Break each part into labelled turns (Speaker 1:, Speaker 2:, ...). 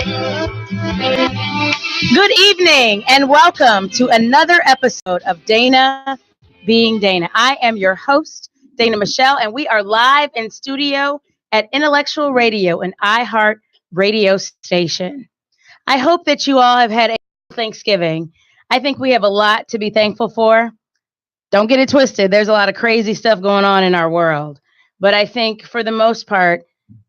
Speaker 1: Good evening and welcome to another episode of Dana Being Dana. I am your host, Dana Michelle, and we are live in studio at Intellectual Radio, an iHeart radio station. I hope that you all have had a Thanksgiving. I think we have a lot to be thankful for. Don't get it twisted. There's a lot of crazy stuff going on in our world. But I think for the most part,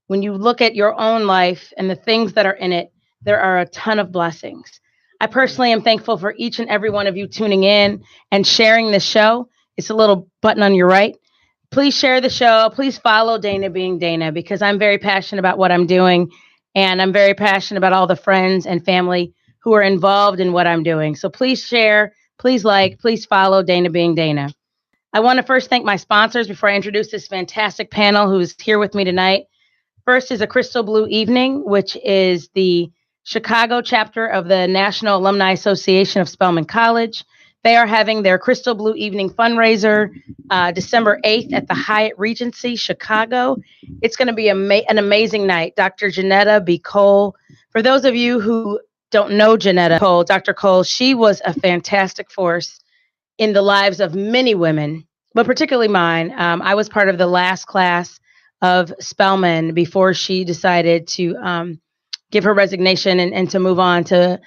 Speaker 1: when you look at your own life and the things that are in it, there are a ton of blessings. I personally am thankful for each and every one of you tuning in and sharing the show. It's a little button on your right. Please share the show. Please follow Dana Being Dana because I'm very passionate about what I'm doing. And I'm very passionate about all the friends and family who are involved in what I'm doing. So please share, please like, please follow Dana Being Dana. I want to first thank my sponsors before I introduce this fantastic panel who is here with me tonight. First is a Crystal Blue Evening, which is the Chicago chapter of the National Alumni Association of Spelman College. They are having their Crystal Blue Evening fundraiser December 8th at the Hyatt Regency, Chicago. It's going to be an amazing night. Dr. Janetta B. Cole. For those of you who don't know Janetta Cole, Dr. Cole, she was a fantastic force in the lives of many women, but particularly mine. I was part of the last class of Spelman before she decided to give her resignation and to move on to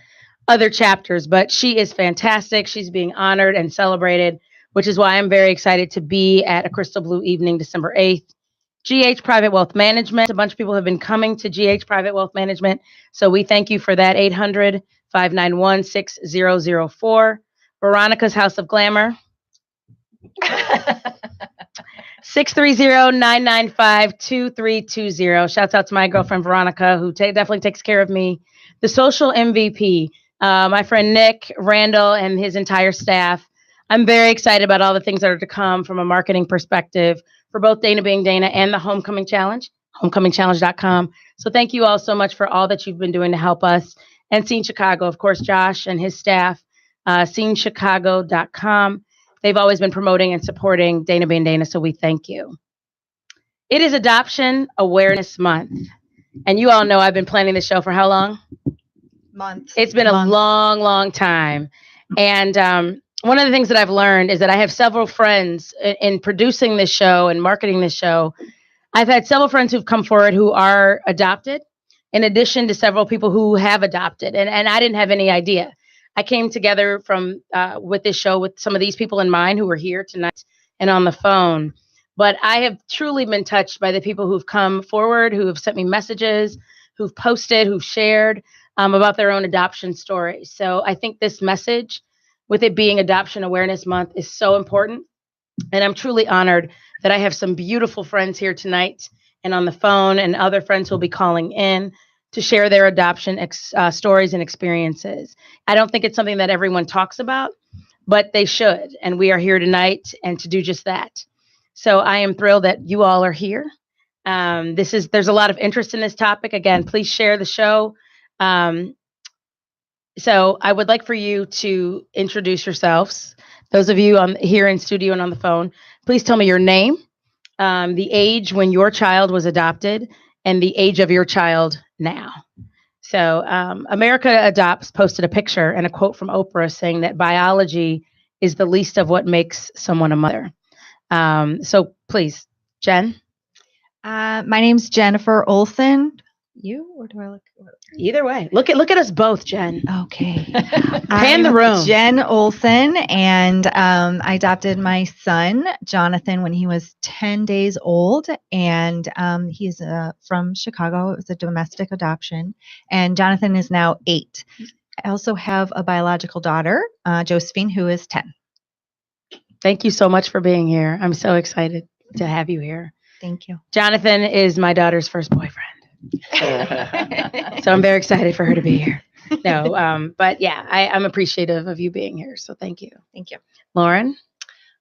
Speaker 1: other chapters. But she is fantastic. She's being honored and celebrated, which is why I'm very excited to be at a Crystal Blue Evening December 8th. GH Private Wealth Management. A bunch of people have been coming to GH Private Wealth Management. So we thank you for that. 800-591-6004. Veronica's House of Glamour. 630-995-2320. Shouts out to my girlfriend, Veronica, who definitely takes care of me. The Social MVP, my friend Nick Randall and his entire staff. I'm very excited about all the things that are to come from a marketing perspective for both Dana Being Dana and the Homecoming Challenge, homecomingchallenge.com. So thank you all so much for all that you've been doing to help us. And Scene Chicago, of course, Josh and his staff, scenechicago.com. They've always been promoting and supporting Dana Being Dana, so we thank you. It is Adoption Awareness Month. And you all know I've been planning this show for how long?
Speaker 2: Months.
Speaker 1: It's been a long, long time. And one of the things that I've learned is that I have several friends in producing this show and marketing this show. I've had several friends who've come forward who are adopted, in addition to several people who have adopted. And I didn't have any idea. I came together with this show with some of these people in mind who are here tonight and on the phone. But I have truly been touched by the people who've come forward, who have sent me messages, who've posted, who've shared about their own adoption stories. So I think this message, with it being Adoption Awareness Month, is so important. And I'm truly honored that I have some beautiful friends here tonight and on the phone and other friends who'll be calling in to share their adoption stories and experiences. I don't think it's something that everyone talks about, but they should. And we are here tonight and to do just that. So I am thrilled that you all are here. There's a lot of interest in this topic. Again, please share the show. So I would like for you to introduce yourselves. Those of you here in studio and on the phone, please tell me your name, the age when your child was adopted, and the age of your child now. So America Adopts posted a picture and a quote from Oprah saying that biology is the least of what makes someone a mother. So please, Jen.
Speaker 2: My name's Jennifer Olson. You, or do I look?
Speaker 1: Either way. Look at us both, Jen.
Speaker 2: Okay.
Speaker 1: Pan the room.
Speaker 2: Jen Olson, and I adopted my son, Jonathan, when he was 10 days old, and he's from Chicago. It was a domestic adoption, and Jonathan is now 8. I also have a biological daughter, Josephine, who is 10.
Speaker 1: Thank you so much for being here. I'm so excited to have you here.
Speaker 2: Thank you.
Speaker 1: Jonathan is my daughter's first boyfriend. So I'm very excited for her to be here. No, but yeah, I'm appreciative of you being here. So thank you.
Speaker 2: Thank you.
Speaker 1: Lauren?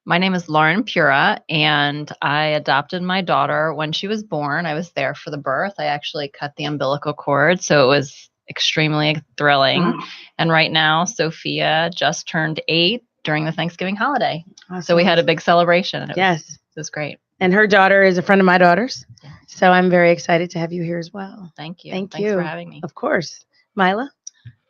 Speaker 3: My name is Lauren Pura, and I adopted my daughter when she was born. I was there for the birth. I actually cut the umbilical cord, so it was extremely thrilling.
Speaker 1: Wow.
Speaker 3: And right now, Sophia just turned 8 during the Thanksgiving holiday.
Speaker 1: Awesome.
Speaker 3: So we had a big celebration. And
Speaker 1: Yes.
Speaker 3: It was great.
Speaker 1: And her daughter is a friend of my daughter's. So I'm very excited to have you here as well.
Speaker 3: Thank you.
Speaker 1: Thanks
Speaker 3: for having me.
Speaker 1: Of course. Mila?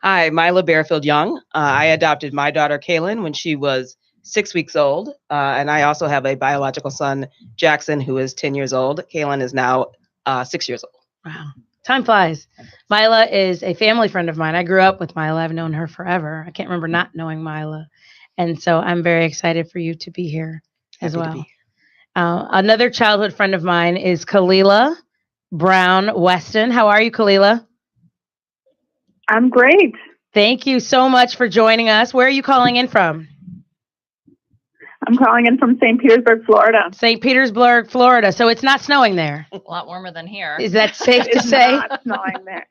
Speaker 4: Hi, Mila Bearfield Young. I adopted my daughter, Kaylin, when she was 6 weeks old. And I also have a biological son, Jackson, who is 10 years old. Kaylin is now 6 years old.
Speaker 1: Wow. Time flies. Mila is a family friend of mine. I grew up with Mila. I've known her forever. I can't remember not knowing Mila. And so I'm very excited for you to be here as
Speaker 4: Happy to
Speaker 1: well.
Speaker 4: be
Speaker 1: Another childhood friend of mine is Kalila Brown Weston. How are you, Kalila?
Speaker 5: I'm great.
Speaker 1: Thank you so much for joining us. Where are you calling in from?
Speaker 5: I'm calling in from St. Petersburg, Florida.
Speaker 1: St. Petersburg, Florida. So it's not snowing there.
Speaker 3: A lot warmer than here.
Speaker 1: Is that safe to
Speaker 5: It's
Speaker 1: say?
Speaker 5: not snowing there.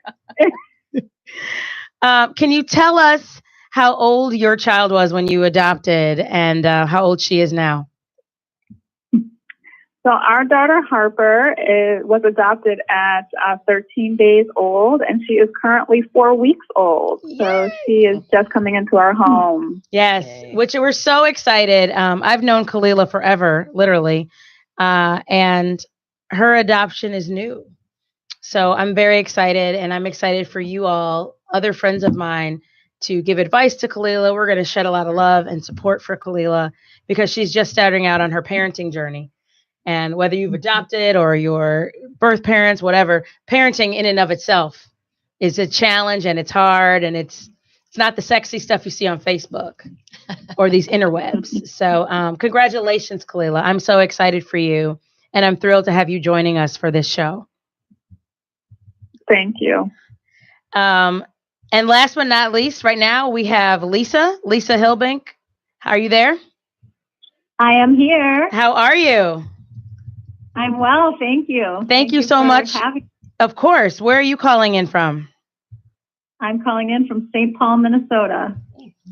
Speaker 1: Can you tell us how old your child was when you adopted and how old she is now?
Speaker 5: So our daughter Harper was adopted at 13 days old, and she is currently 4 weeks old. So she is just coming into our home.
Speaker 1: Yes,
Speaker 4: Yay.
Speaker 1: which we're so excited. I've known Kalila forever, literally, and her adoption is new. So I'm very excited, and I'm excited for you all, other friends of mine, to give advice to Kalila. We're going to shed a lot of love and support for Kalila because she's just starting out on her parenting journey. And whether you've adopted or your birth parents, whatever, parenting in and of itself is a challenge, and it's hard, and it's not the sexy stuff you see on Facebook or these interwebs. So congratulations, Kalila. I'm so excited for you, and I'm thrilled to have you joining us for this show.
Speaker 5: Thank you.
Speaker 1: And last but not least, right now we have Lisa Hilbink. Are you there?
Speaker 5: I am here.
Speaker 1: How are you?
Speaker 5: I'm well, thank you.
Speaker 1: Thank you so
Speaker 5: for
Speaker 1: much.
Speaker 5: having-
Speaker 1: Of course. Where are you calling in from?
Speaker 5: I'm calling in from St. Paul, Minnesota.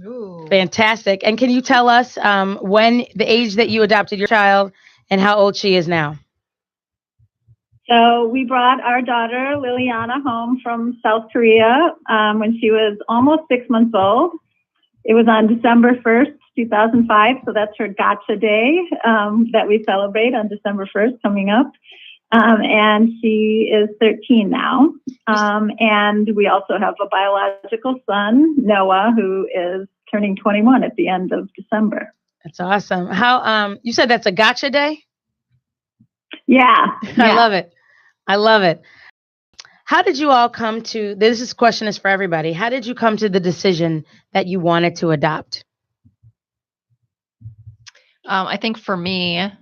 Speaker 3: Ooh.
Speaker 1: Fantastic. And can you tell us when the age that you adopted your child and how old she is now?
Speaker 5: So we brought our daughter Liliana home from South Korea when she was almost 6 months old. It was on December 1st, 2005. So that's her gotcha day that we celebrate on December 1st coming up. And she is 13 now. And we also have a biological son, Noah, who is turning 21 at the end of December.
Speaker 1: That's awesome. How you said that's a gotcha day?
Speaker 5: Yeah.
Speaker 1: I love it. I love it. How did you all come to this question is for everybody. How did you come to the decision that you wanted to adopt?
Speaker 3: I think for me,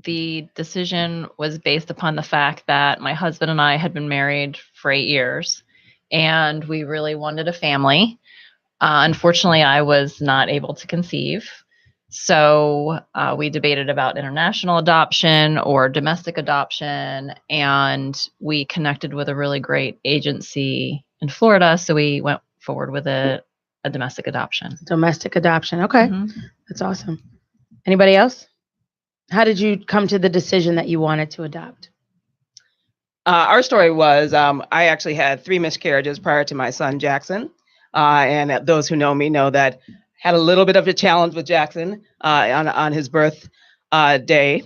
Speaker 3: the decision was based upon the fact that my husband and I had been married for 8 years, and we really wanted a family. Unfortunately, I was not able to conceive. So we debated about international adoption or domestic adoption, and we connected with a really great agency in Florida. So we went forward with a domestic adoption.
Speaker 1: Domestic adoption. Okay.
Speaker 3: Mhm.
Speaker 1: That's awesome. Anybody else? How did you come to the decision that you wanted to adopt?
Speaker 4: Our story was I actually had 3 miscarriages prior to my son, Jackson. And those who know me know that had a little bit of a challenge with Jackson on his birth day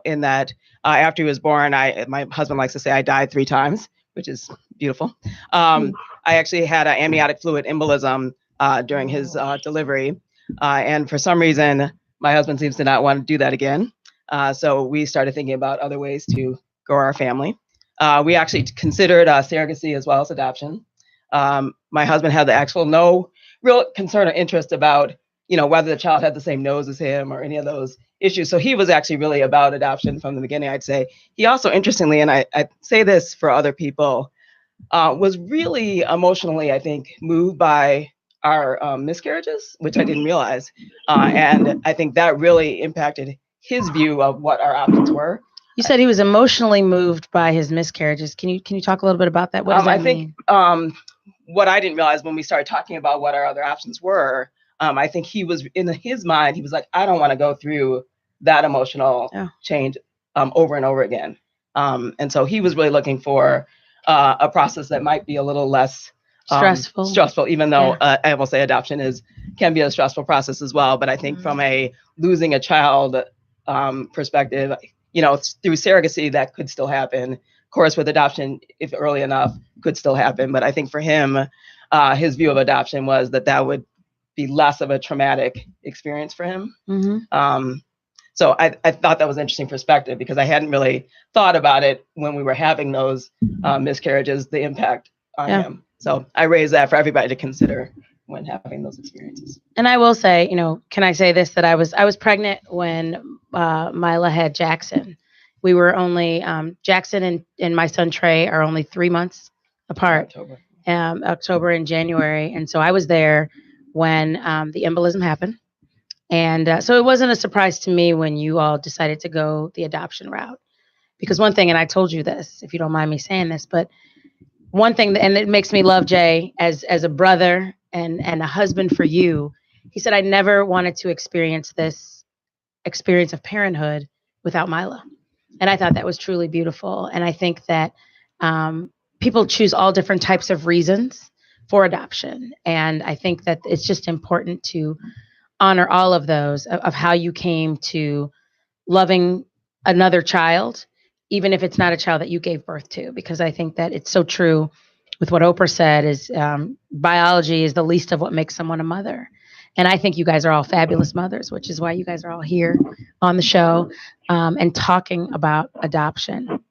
Speaker 4: in that after he was born, my husband likes to say I died 3 times, which is beautiful. I actually had an amniotic fluid embolism during his delivery. And for some reason, my husband seems to not want to do that again. So we started thinking about other ways to grow our family. We actually considered surrogacy as well as adoption. My husband had the actual no real concern or interest about, whether the child had the same nose as him or any of those issues. So he was actually really about adoption from the beginning, I'd say. He also, interestingly, and I say this for other people, was really emotionally, I think, moved by our miscarriages, which I didn't realize. And I think that really impacted his view of what our options were.
Speaker 1: You said he was emotionally moved by his miscarriages. Can you talk a little bit about that? What does that mean?
Speaker 4: What I didn't realize when we started talking about what our other options were, I think he was in his mind, he was like, I don't want to go through that emotional change over and over again. And so he was really looking for a process that might be a little less stressful, even though I will say adoption can be a stressful process as well. But I think from a losing a child perspective, through surrogacy, that could still happen course, with adoption, if early enough, could still happen. But I think for him, his view of adoption was that would be less of a traumatic experience for him. So I thought that was an interesting perspective, because I hadn't really thought about it when we were having those miscarriages, the impact on him. So I raised that for everybody to consider when having those experiences.
Speaker 1: And I will say, can I say this, that I was pregnant when Mila had Jackson. We were only, Jackson and my son Trey are only 3 months apart, October and January. And so I was there when the embolism happened. And so it wasn't a surprise to me when you all decided to go the adoption route. Because one thing, and I told you this, if you don't mind me saying this, but one thing, and it makes me love Jay as a brother and a husband for you, he said, I never wanted to experience this experience of parenthood without Mila. And I thought that was truly beautiful. And I think that people choose all different types of reasons for adoption. And I think that it's just important to honor all of those, of how you came to loving another child, even if it's not a child that you gave birth to, because I think that it's so true with what Oprah said is biology is the least of what makes someone a mother. And I think you guys are all fabulous mothers, which is why you guys are all here on the show and talking about adoption.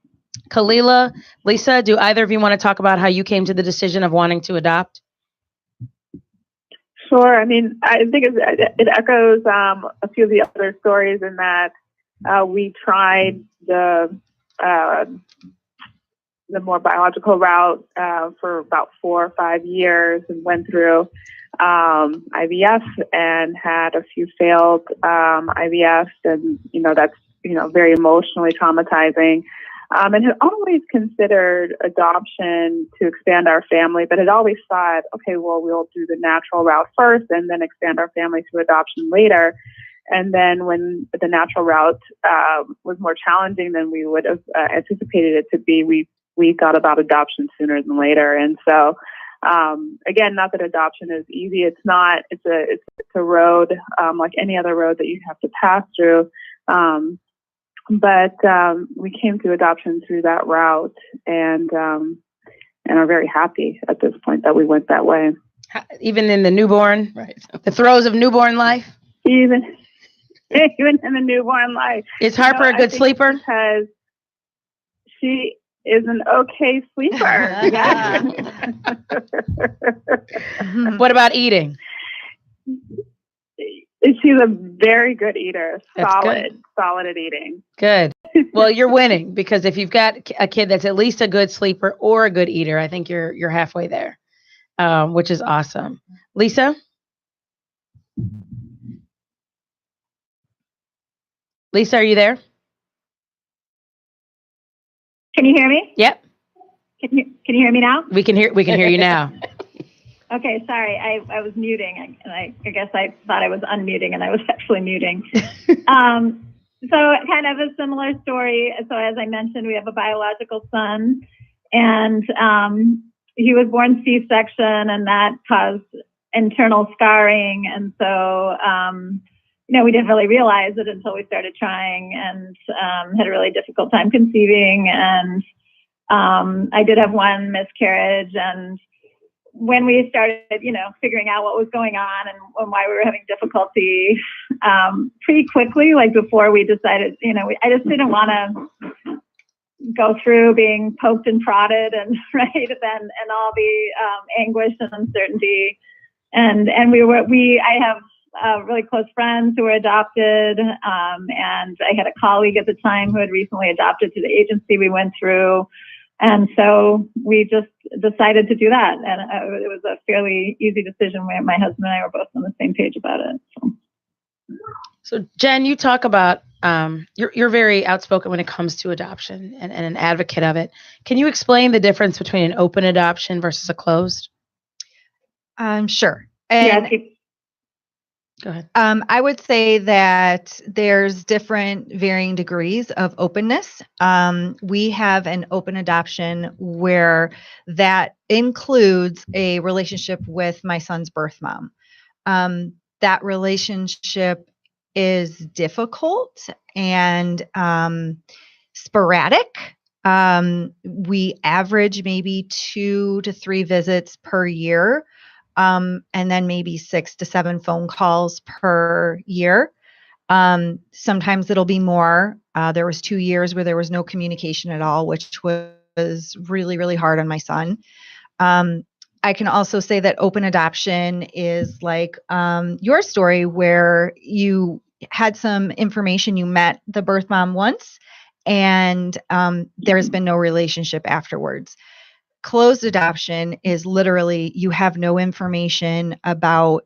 Speaker 1: Kalila, Lisa, do either of you want to talk about how you came to the decision of wanting to adopt?
Speaker 6: Sure. I mean, I think it echoes a few of the other stories in that we tried the more biological route for about 4 or 5 years and went through IVF and had a few failed IVFs, and that's very emotionally traumatizing. And had always considered adoption to expand our family, but had always thought, okay, well, we'll do the natural route first and then expand our family through adoption later. And then when the natural route was more challenging than we would have anticipated it to be, we thought about adoption sooner than later. And so, again, not that adoption is easy. It's not. It's a road like any other road that you have to pass through. But we came to adoption through that route, and are very happy at this point that we went that way.
Speaker 1: Even in the newborn, right? The throes of newborn life.
Speaker 6: Even in the newborn life.
Speaker 1: Is Harper a good sleeper?
Speaker 6: Because she is an okay sleeper. Yeah.
Speaker 1: What about eating?
Speaker 6: She's a very good eater. Solid at eating.
Speaker 1: Good. Well, you're winning, because if you've got a kid that's at least a good sleeper or a good eater, I think you're halfway there, which is awesome. Lisa? Lisa, are you there?
Speaker 5: Can you hear me?
Speaker 1: Yep.
Speaker 5: Can you hear me now?
Speaker 1: We can hear you now.
Speaker 5: Okay, sorry, I was muting, and I guess I thought I was unmuting, and I was actually muting. So kind of a similar story. So as I mentioned, we have a biological son, and he was born C-section, and that caused internal scarring. And so, we didn't really realize it until we started trying, and had a really difficult time conceiving. And I did have one miscarriage, and when we started, figuring out what was going on and why we were having difficulty, pretty quickly, like before we decided, I just didn't want to go through being poked and prodded and and all the anguish and uncertainty. And I have really close friends who were adopted, and I had a colleague at the time who had recently adopted through the agency we went through. And so we just decided to do that. And it was a fairly easy decision where my husband and I were both on the same page about it.
Speaker 1: So Jen, you talk about, you're very outspoken when it comes to adoption and an advocate of it. Can you explain the difference between an open adoption versus a closed?
Speaker 2: Sure. And
Speaker 5: Yeah,
Speaker 1: go ahead.
Speaker 2: I would say that there's different varying degrees of openness. We have an open adoption where that includes a relationship with my son's birth mom. That relationship is difficult and sporadic. We average maybe 2 to 3 visits per year, and then maybe 6 to 7 phone calls per year. Sometimes it'll be more. There was 2 years where there was no communication at all, which was really, really hard on my son. I can also say that open adoption is like your story, where you had some information, you met the birth mom once, and there's been no relationship afterwards. Closed adoption is literally you have no information about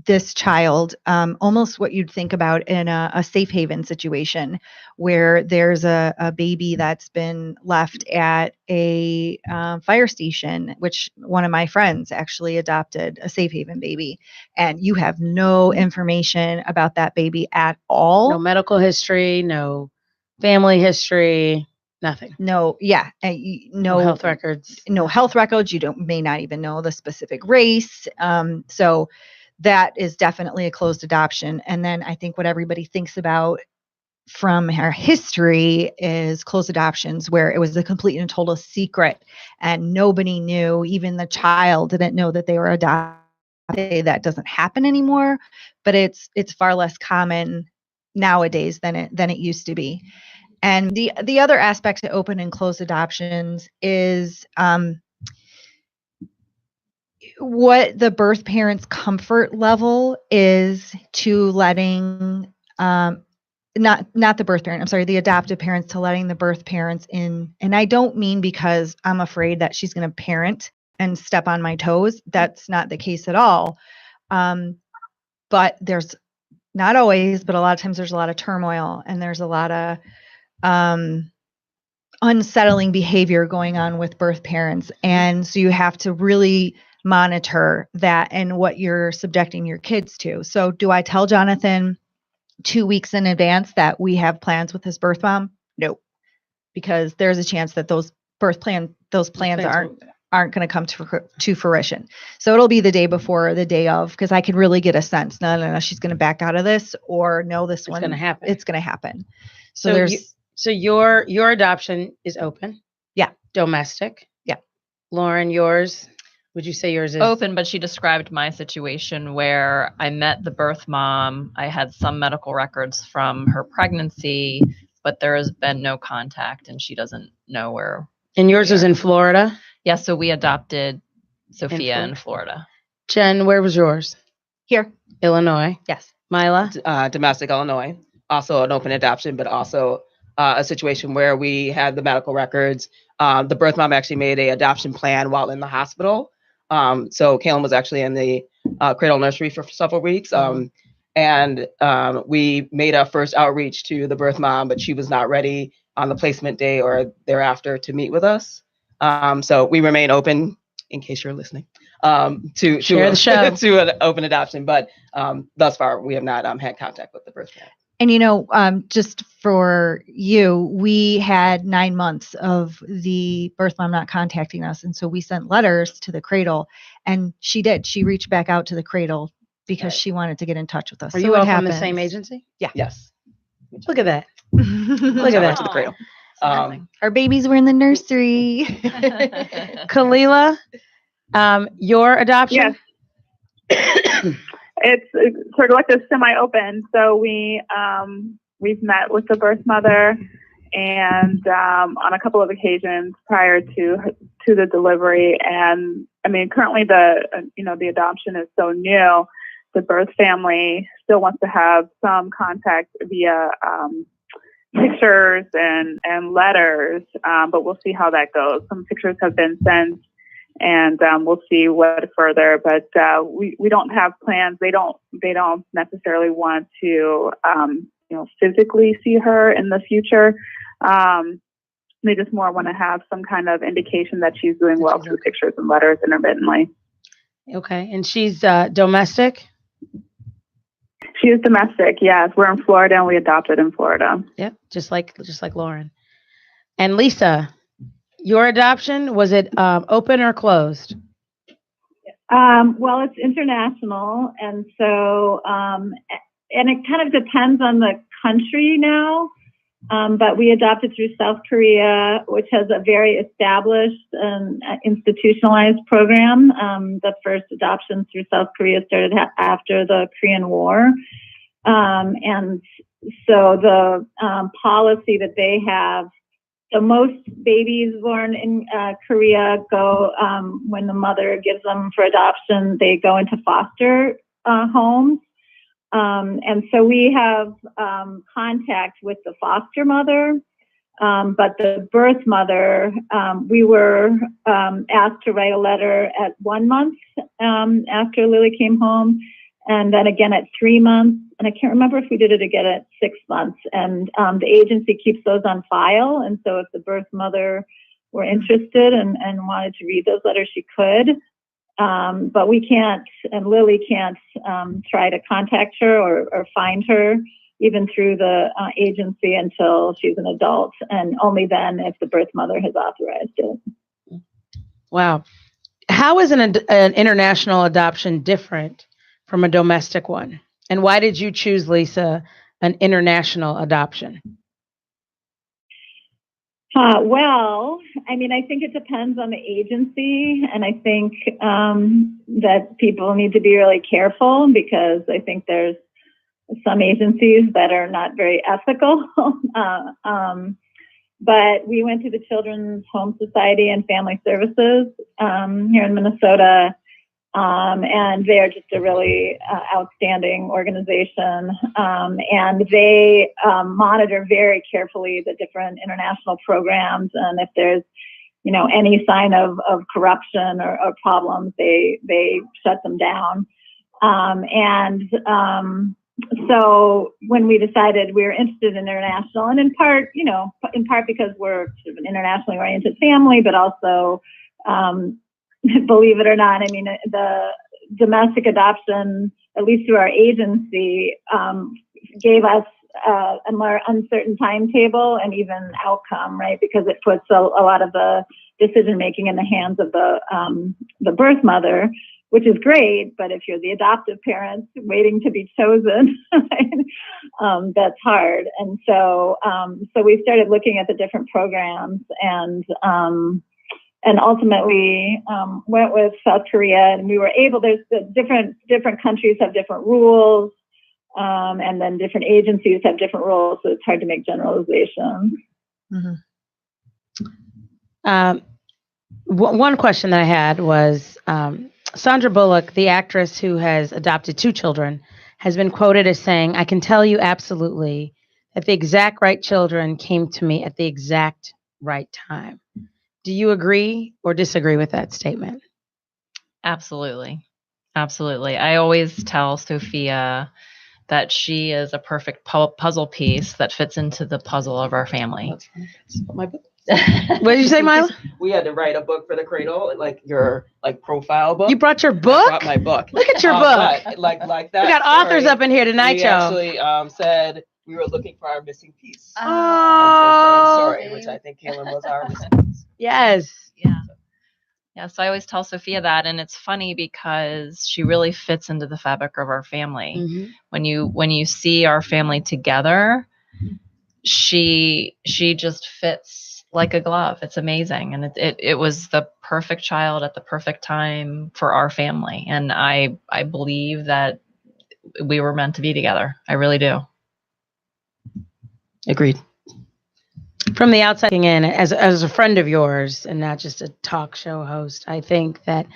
Speaker 2: this child, almost what you'd think about in a safe haven situation, where there's a baby that's been left at a fire station, which one of my friends actually adopted a safe haven baby, and you have no information about that baby at all.
Speaker 1: No medical history, no family history, nothing.
Speaker 2: No, yeah,
Speaker 1: No health records.
Speaker 2: No health records. You may not even know the specific race. So that is definitely a closed adoption. And then I think what everybody thinks about from our history is closed adoptions, where it was a complete and total secret and nobody knew, even the child didn't know that they were adopted. That doesn't happen anymore, but it's far less common nowadays than it used to be. And the other aspect to open and closed adoptions is what the birth parent's comfort level is to letting not the birth parent, I'm sorry, the adoptive parents, to letting the birth parents in. And I don't mean because I'm afraid that she's going to parent and step on my toes. That's not the case at all. But there's not always, but a lot of times there's a lot of turmoil, and there's a lot of unsettling behavior going on with birth parents. And so you have to really monitor that and what you're subjecting your kids to. So do I tell Jonathan 2 weeks in advance that we have plans with his birth mom? No, because there's a chance that those plans aren't going to come to fruition. So it'll be the day before, the day of, because I can really get a sense. No, she's going to back out of this, or no, this one,
Speaker 1: going to happen.
Speaker 2: It's going to happen. So
Speaker 1: So your adoption is open?
Speaker 2: Yeah.
Speaker 1: Domestic?
Speaker 2: Yeah.
Speaker 1: Lauren, yours? Would you say yours is
Speaker 3: open? But she described my situation where I met the birth mom. I had some medical records from her pregnancy, but there has been no contact, and she doesn't know where.
Speaker 1: And yours is in Florida?
Speaker 3: Yeah, so we adopted Sophia in Florida.
Speaker 1: Jen, where was yours?
Speaker 2: Here.
Speaker 1: Illinois?
Speaker 2: Yes.
Speaker 1: Mila?
Speaker 4: Domestic Illinois. Also an open adoption, but also a situation where we had the medical records. The birth mom actually made an adoption plan while in the hospital. So Kaylin was actually in the cradle nursery for several weeks. And we made our first outreach to the birth mom, but she was not ready on the placement day or thereafter to meet with us. So we remain open, in case you're listening, to share the show to an open adoption. But thus far, we have not had contact with the birth parent.
Speaker 2: And, just for you, we had 9 months of the birth mom not contacting us. And so we sent letters to the cradle, and she did. She reached back out to the cradle because she wanted to get in touch with us.
Speaker 1: Are you all from the same agency?
Speaker 2: Yeah.
Speaker 4: Yes.
Speaker 1: Look at that.
Speaker 4: Look at that. To the cradle.
Speaker 2: Our babies were in the nursery.
Speaker 1: Kalila, your adoption?
Speaker 6: Yes. It's sort of like a semi-open. So we've met with the birth mother, and on a couple of occasions prior to the delivery. And I mean, currently the adoption is so new. The birth family still wants to have some contact via pictures and letters, but we'll see how that goes. Some pictures have been sent, and we'll see what further. But we don't have plans. They don't necessarily want to physically see her in the future. They just more want to have some kind of indication that she's doing well through pictures and letters intermittently.
Speaker 1: Okay, and she's domestic?
Speaker 6: She is domestic, yes. We're in Florida, and we adopted in Florida.
Speaker 1: Yep, just like Lauren. And Lisa, your adoption, was it open or closed?
Speaker 5: Well, it's international, and so and it kind of depends on the country now. But we adopted through South Korea, which has a very established and institutionalized program. The first adoption through South Korea started after the Korean War. And so the policy that they have, so most babies born in Korea go, when the mother gives them for adoption, they go into foster homes. And so we have contact with the foster mother, but the birth mother, we were asked to write a letter at 1 month after Lily came home, and then again at 3 months. And I can't remember if we did it again at 6 months. And the agency keeps those on file. And so if the birth mother were interested and wanted to read those letters, she could. But we can't, and Lily can't try to contact her or find her even through the agency until she's an adult, and only then if the birth mother has authorized it.
Speaker 1: Wow. How is an international adoption different from a domestic one? And why did you choose, Lisa, an international adoption?
Speaker 5: Well, I mean, I think it depends on the agency, and I think that people need to be really careful, because I think there's some agencies that are not very ethical. But we went to the Children's Home Society and Family Services here in Minnesota, and they're just a really outstanding organization. And they monitor very carefully the different international programs. And if there's, any sign of corruption or problems, they shut them down. So when we decided we were interested in international, and in part because we're sort of an internationally oriented family, but also, believe it or not, I mean, the domestic adoption, at least through our agency, gave us a more uncertain timetable and even outcome, right? Because it puts a lot of the decision making in the hands of the birth mother, which is great. But if you're the adoptive parents waiting to be chosen, that's hard. And so we started looking at the different programs, and ultimately went with South Korea, and we were able. There's the different countries have different rules, and then different agencies have different rules, so it's hard to make generalizations.
Speaker 1: Mm-hmm. One question that I had was, Sandra Bullock, the actress who has adopted 2 children, has been quoted as saying, "I can tell you absolutely that the exact right children came to me at the exact right time." Do you agree or disagree with that statement?
Speaker 3: Absolutely. Absolutely. I always tell Sophia that she is a perfect puzzle piece that fits into the puzzle of our family.
Speaker 4: My book.
Speaker 1: What did you say, Mila?
Speaker 4: We had to write a book for the cradle, like your profile book.
Speaker 1: You brought your book?
Speaker 4: I brought my book.
Speaker 1: Look at your book.
Speaker 4: But like that.
Speaker 1: We got authors up in here tonight,
Speaker 4: we
Speaker 1: y'all.
Speaker 4: Actually said we were looking for our missing piece.
Speaker 1: Oh,
Speaker 4: story, which I think Kaylin was our missing piece.
Speaker 1: Yes.
Speaker 3: Yeah. So I always tell Sophia that, and it's funny because she really fits into the fabric of our family. Mm-hmm. When you see our family together, she just fits like a glove. It's amazing, and it was the perfect child at the perfect time for our family. And I believe that we were meant to be together. I really do.
Speaker 4: Agreed.
Speaker 1: From the outside looking in, as a friend of yours and not just a talk show host, I think that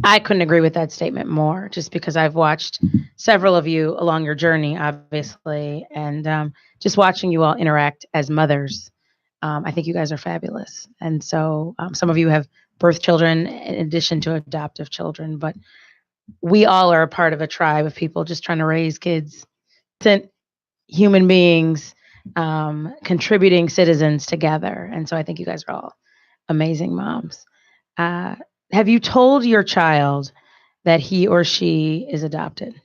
Speaker 1: I couldn't agree with that statement more, just because I've watched several of you along your journey, obviously, and just watching you all interact as mothers. I think you guys are fabulous. And so some of you have birth children in addition to adoptive children, but we all are a part of a tribe of people just trying to raise kids, human beings, contributing citizens together. And so I think you guys are all amazing moms. Have you told your child that he or she is adopted?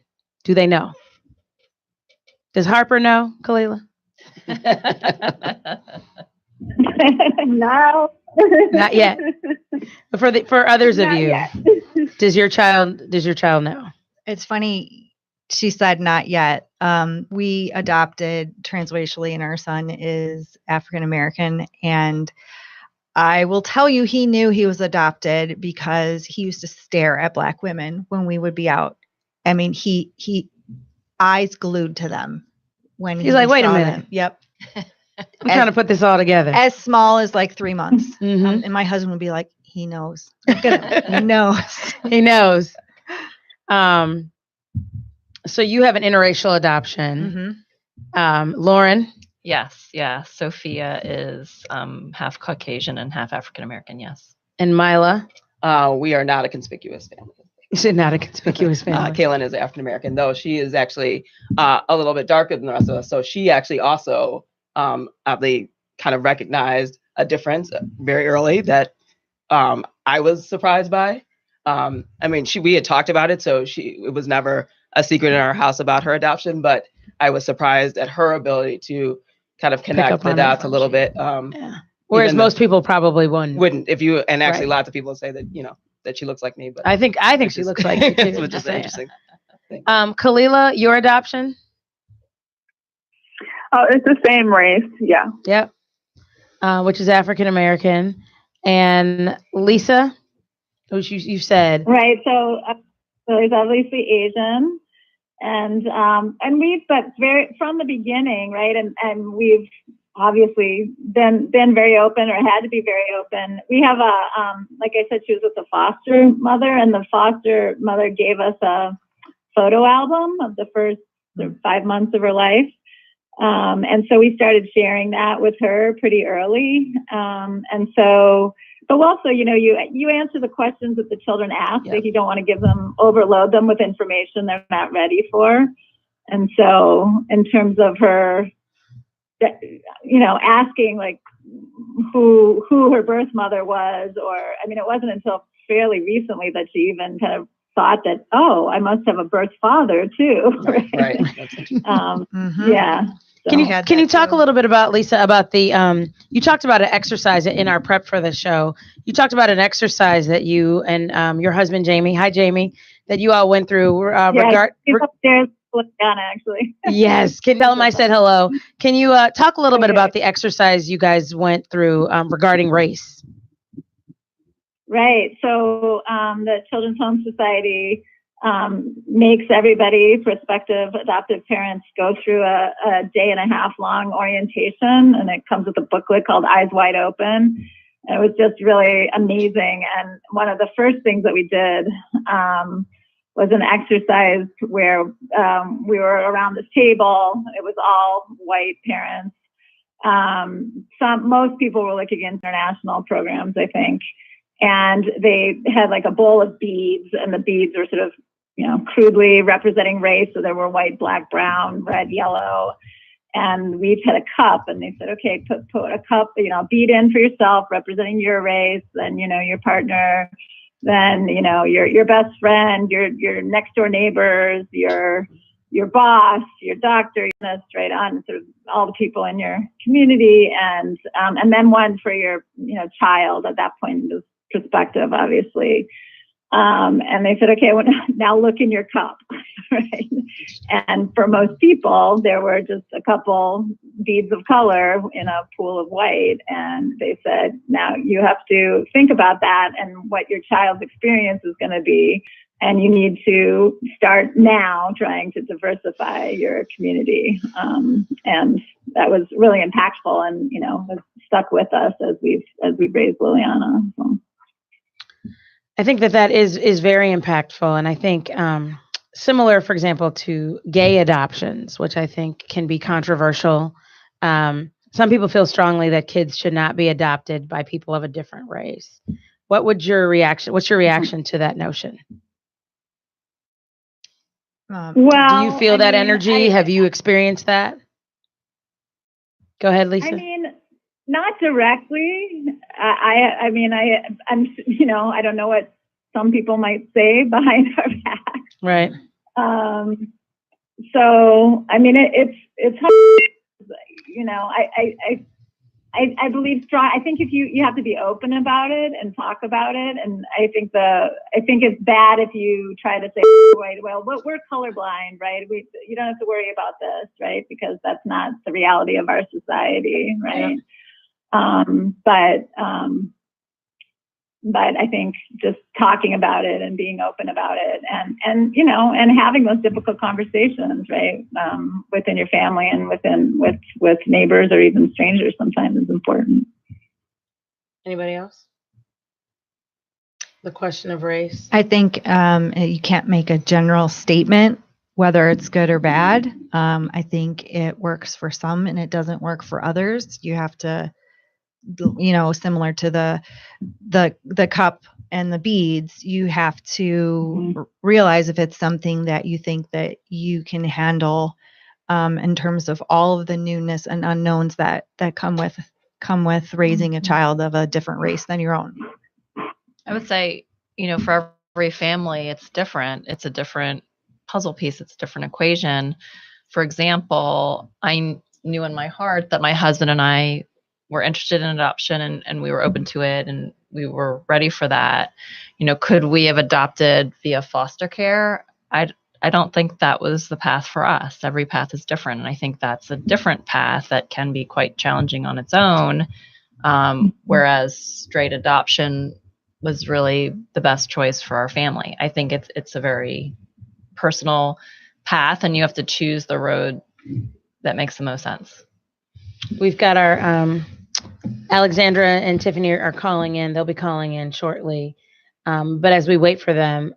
Speaker 1: Do they know? Does Harper know, Kalila?
Speaker 5: No.
Speaker 1: Not yet. But for others of you,
Speaker 5: Not yet.
Speaker 1: does your child know?
Speaker 2: It's funny. she said not yet. We adopted transracially, and our son is African American. And I will tell you, he knew he was adopted because he used to stare at Black women when we would be out. I mean, he eyes glued to them when
Speaker 1: He's like, wait a
Speaker 2: saw
Speaker 1: minute.
Speaker 2: them. Yep.
Speaker 1: I'm trying to put this all together.
Speaker 2: As small as like 3 months.
Speaker 1: Mhm.
Speaker 2: And my husband would be like, he knows. Look at him. He knows.
Speaker 1: He knows. So you have an interracial adoption.
Speaker 2: Mhm.
Speaker 1: Lauren?
Speaker 3: Yes, yeah. Sophia is half Caucasian and half African American. Yes.
Speaker 1: And Mila?
Speaker 4: We are not a conspicuous family.
Speaker 1: You said not a conspicuous family.
Speaker 4: Kaylin is African American, though she is actually a little bit darker than the rest of us. So she actually also oddly kind of recognized a difference very early that I was surprised by. I mean, we had talked about it, so it was never a secret in our house about her adoption, but I was surprised at her ability to kind of connect the dots a little bit.
Speaker 1: Yeah. Whereas most people probably wouldn't.
Speaker 4: If you, and actually
Speaker 1: Right.
Speaker 4: lots of people say that, that she looks like me, but
Speaker 1: I think she looks like you too.
Speaker 4: which is interesting.
Speaker 1: Kalila, your adoption?
Speaker 6: Oh, it's the same race. Yeah.
Speaker 1: Yep. Which is African American. And Lisa, which you said.
Speaker 5: Right. So he's obviously Asian, and we've but from the beginning, right? And we've obviously been very open, or had to be very open. We have like I said, she was with the foster mother, and the foster mother gave us a photo album of the first 5 months of her life. And so we started sharing that with her pretty early. And so, but also, you answer the questions that the children ask. Like, you don't want to overload them with information they're not ready for. And so in terms of her, asking like who her birth mother was, it wasn't until fairly recently that she even kind of thought that, oh, I must have a birth father too. Right. Yeah.
Speaker 1: So. Can you talk a little bit about, Lisa, about the, you talked about an exercise in our prep for the show. You talked about an exercise that you and your husband, Jamie, hi, Jamie, that you all went through.
Speaker 5: He's upstairs down, actually.
Speaker 1: Yes. Can tell him I said hello. Can you talk a little bit about the exercise you guys went through regarding race?
Speaker 5: Right. So the Children's Home Society makes everybody, prospective adoptive parents, go through a 1.5-day long orientation, and it comes with a booklet called Eyes Wide Open. And it was just really amazing. And one of the first things that we did was an exercise where we were around this table. It was all white parents. Most people were looking at international programs, I think. And they had like a bowl of beads, and the beads were sort of, crudely representing race. So there were white, black, brown, red, yellow. And we each had a cup, and they said, okay, put a cup, bead in for yourself, representing your race, then, your partner, then, your best friend, your next door neighbors, your boss, your doctor, right on, sort of all the people in your community. And then one for your, child at that point, it was prospective, obviously. And they said, okay, well, now look in your cup, right? And for most people, there were just a couple beads of color in a pool of white. And they said, now you have to think about that and what your child's experience is going to be. And you need to start now trying to diversify your community. And that was really impactful, and, has stuck with us as we've raised Liliana. So.
Speaker 1: I think that is very impactful. And I think similar, for example, to gay adoptions, which I think can be controversial. Some people feel strongly that kids should not be adopted by people of a different race. What's your reaction to that notion? Do you feel that energy? Have you experienced that? Go ahead, Lisa.
Speaker 5: Not directly. I'm, I don't know what some people might say behind our back.
Speaker 1: Right.
Speaker 5: So, it's hard. I believe strong. I think if you have to be open about it and talk about it, and I think it's bad if you try to say, well, we're colorblind, right? You don't have to worry about this, right? Because that's not the reality of our society, right? Yeah. But I think just talking about it and being open about it, and having those difficult conversations, right, within your family and with neighbors or even strangers, sometimes is important.
Speaker 1: Anybody else? The question of race.
Speaker 2: I think you can't make a general statement whether it's good or bad. I think it works for some and it doesn't work for others. You have to, similar to the cup and the beads, you have to realize if it's something that you think that you can handle in terms of all of the newness and unknowns that come with raising a child of a different race than your own.
Speaker 3: I would say, for every family, it's different. It's a different puzzle piece. It's a different equation. For example, I knew in my heart that my husband and I were interested in adoption and we were open to it and we were ready for that. Could we have adopted via foster care? I don't think that was the path for us. Every path is different. And I think that's a different path that can be quite challenging on its own. Whereas straight adoption was really the best choice for our family. I think it's a very personal path and you have to choose the road that makes the most sense.
Speaker 1: We've got our Alexandra and Tiffany are calling in. They'll be calling in shortly. But as we wait for them,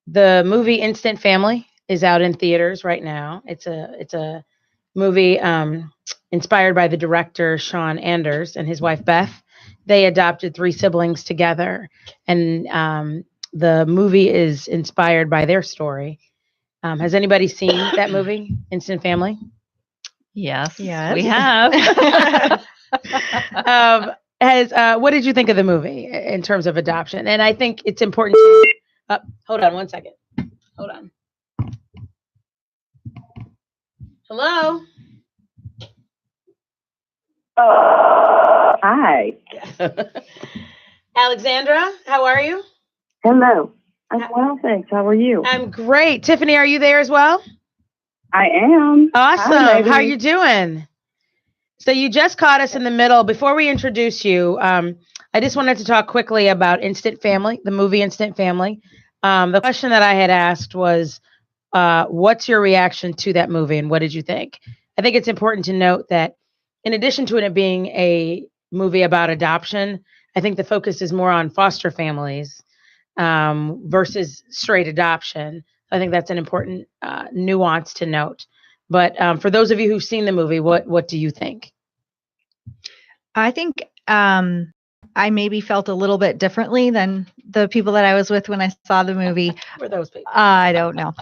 Speaker 1: the movie Instant Family is out in theaters right now. It's a movie inspired by the director Sean Anders and his wife Beth. They adopted 3 siblings together, and the movie is inspired by their story. Has anybody seen that movie, Instant Family?
Speaker 3: Yes,
Speaker 2: we
Speaker 3: have.
Speaker 1: What did you think of the movie in terms of adoption? And I think it's important to hold on one second. Hold on. Hello.
Speaker 7: Hi.
Speaker 1: Alexandra, how are you?
Speaker 7: Hello. I'm well, thanks. How are you?
Speaker 1: I'm great. Tiffany, are you there as well?
Speaker 7: I am.
Speaker 1: Awesome.
Speaker 7: Hi,
Speaker 1: how are you doing? So you just caught us in the middle. Before we introduce you, I just wanted to talk quickly about Instant Family, the movie Instant Family. The question that I had asked was, what's your reaction to that movie and what did you think? I think it's important to note that in addition to it being a movie about adoption, I think the focus is more on foster families versus straight adoption. I think that's an important nuance to note. But for those of you who've seen the movie, what do you think?
Speaker 2: I think I maybe felt a little bit differently than the people that I was with when I saw the movie.
Speaker 1: Who are those people?
Speaker 2: I don't know.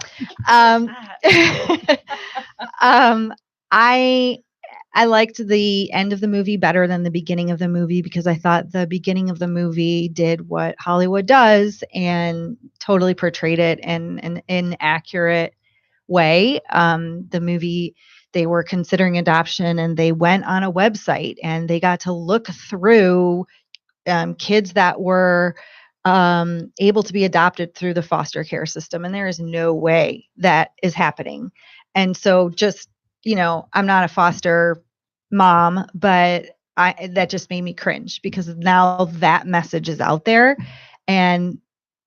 Speaker 2: I liked the end of the movie better than the beginning of the movie because I thought the beginning of the movie did what Hollywood does and totally portrayed it in an inaccurate way. The movie, they were considering adoption and they went on a website and they got to look through kids that were able to be adopted through the foster care system. And there is no way that is happening. And so just, I'm not a foster mom, but that just made me cringe because now that message is out there and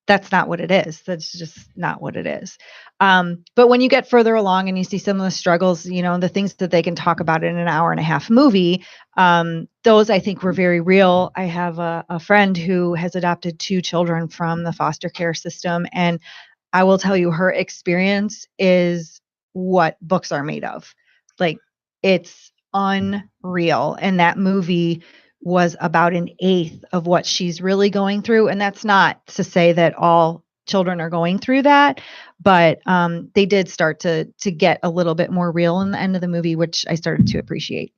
Speaker 2: that's not what it is. That's just not what it is. But when you get further along and you see some of the struggles, the things that they can talk about in an 1.5-hour movie, those I think were very real. I have a friend who has adopted 2 children from the foster care system. And I will tell you, her experience is what books are made of. Like, it's unreal. And that movie was about 1/8 of what she's really going through. And that's not to say that all children are going through that, but they did start to get a little bit more real in the end of the movie, which I started to appreciate.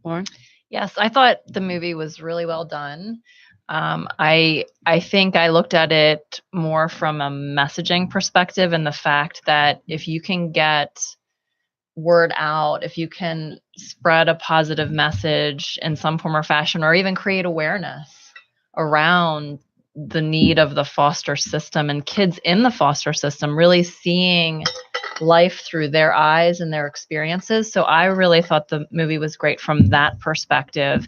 Speaker 1: Lauren?
Speaker 3: Yes, I thought the movie was really well done. I think I looked at it more from a messaging perspective and the fact that if you can get word out, if you can spread a positive message in some form or fashion, or even create awareness around the need of the foster system and kids in the foster system really seeing life through their eyes and their experiences. So I really thought the movie was great from that perspective.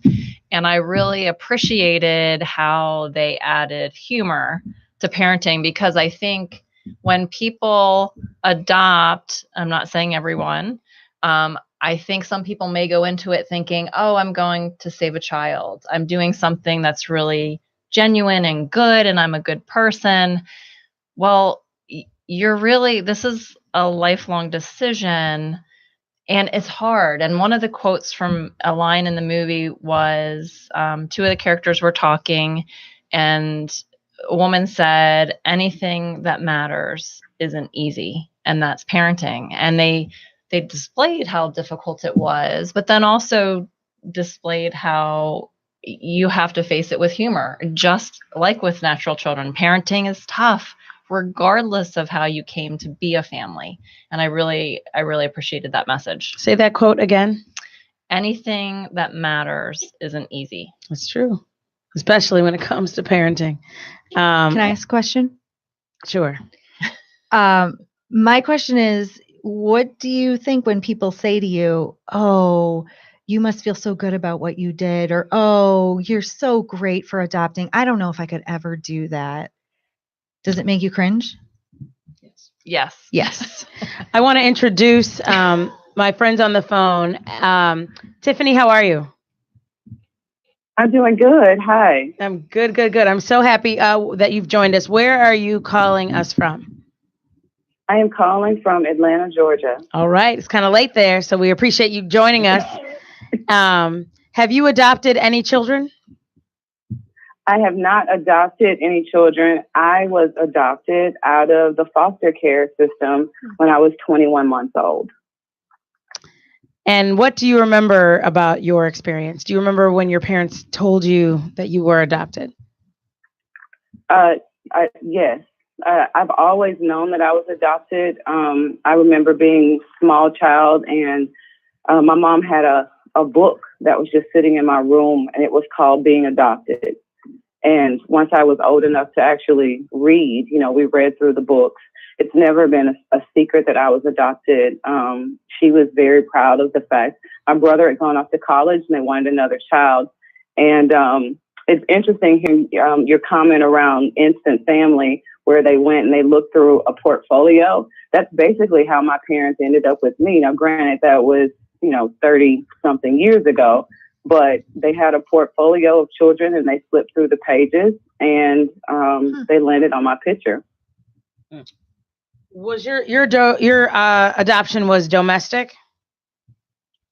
Speaker 3: And I really appreciated how they added humor to parenting, because I think when people adopt, I'm not saying everyone, I think some people may go into it thinking, oh, I'm going to save a child. I'm doing something that's really genuine and good, and I'm a good person. Well, this is a lifelong decision, and it's hard. And one of the quotes from a line in the movie was, two of the characters were talking, and a woman said, anything that matters isn't easy, and that's parenting. And they displayed how difficult it was, but then also displayed how you have to face it with humor, just like with natural children. Parenting is tough, regardless of how you came to be a family. And I really appreciated that message.
Speaker 1: Say that quote again.
Speaker 3: Anything that matters isn't easy.
Speaker 1: That's true, especially when it comes to parenting.
Speaker 2: Can I ask a question?
Speaker 1: Sure.
Speaker 2: My question is, what do you think when people say to you, oh, you must feel so good about what you did, or, oh, you're so great for adopting. I don't know if I could ever do that. Does it make you cringe?
Speaker 3: Yes.
Speaker 1: Yes. I want to introduce my friends on the phone. Tiffany, how are you?
Speaker 7: I'm doing good. Hi.
Speaker 1: I'm good. I'm so happy that you've joined us. Where are you calling us from?
Speaker 7: I am calling from Atlanta, Georgia.
Speaker 1: All right. It's kind of late there, so we appreciate you joining us. Have you adopted any children?
Speaker 7: I have not adopted any children. I was adopted out of the foster care system when I was 21 months old.
Speaker 1: And what do you remember about your experience? Do you remember when your parents told you that you were adopted?
Speaker 7: Yes. I've always known that I was adopted. I remember being a small child, and my mom had a book that was just sitting in my room, and it was called Being Adopted. And once I was old enough to actually read, we read through the books. It's never been a secret that I was adopted. She was very proud of the fact. My brother had gone off to college, and they wanted another child. And it's interesting hearing your comment around instant family, where they went and they looked through a portfolio. That's basically how my parents ended up with me. Now, granted, that was 30 something years ago, but they had a portfolio of children, and they flipped through the pages, and they landed on my picture.
Speaker 1: Was your adoption was domestic?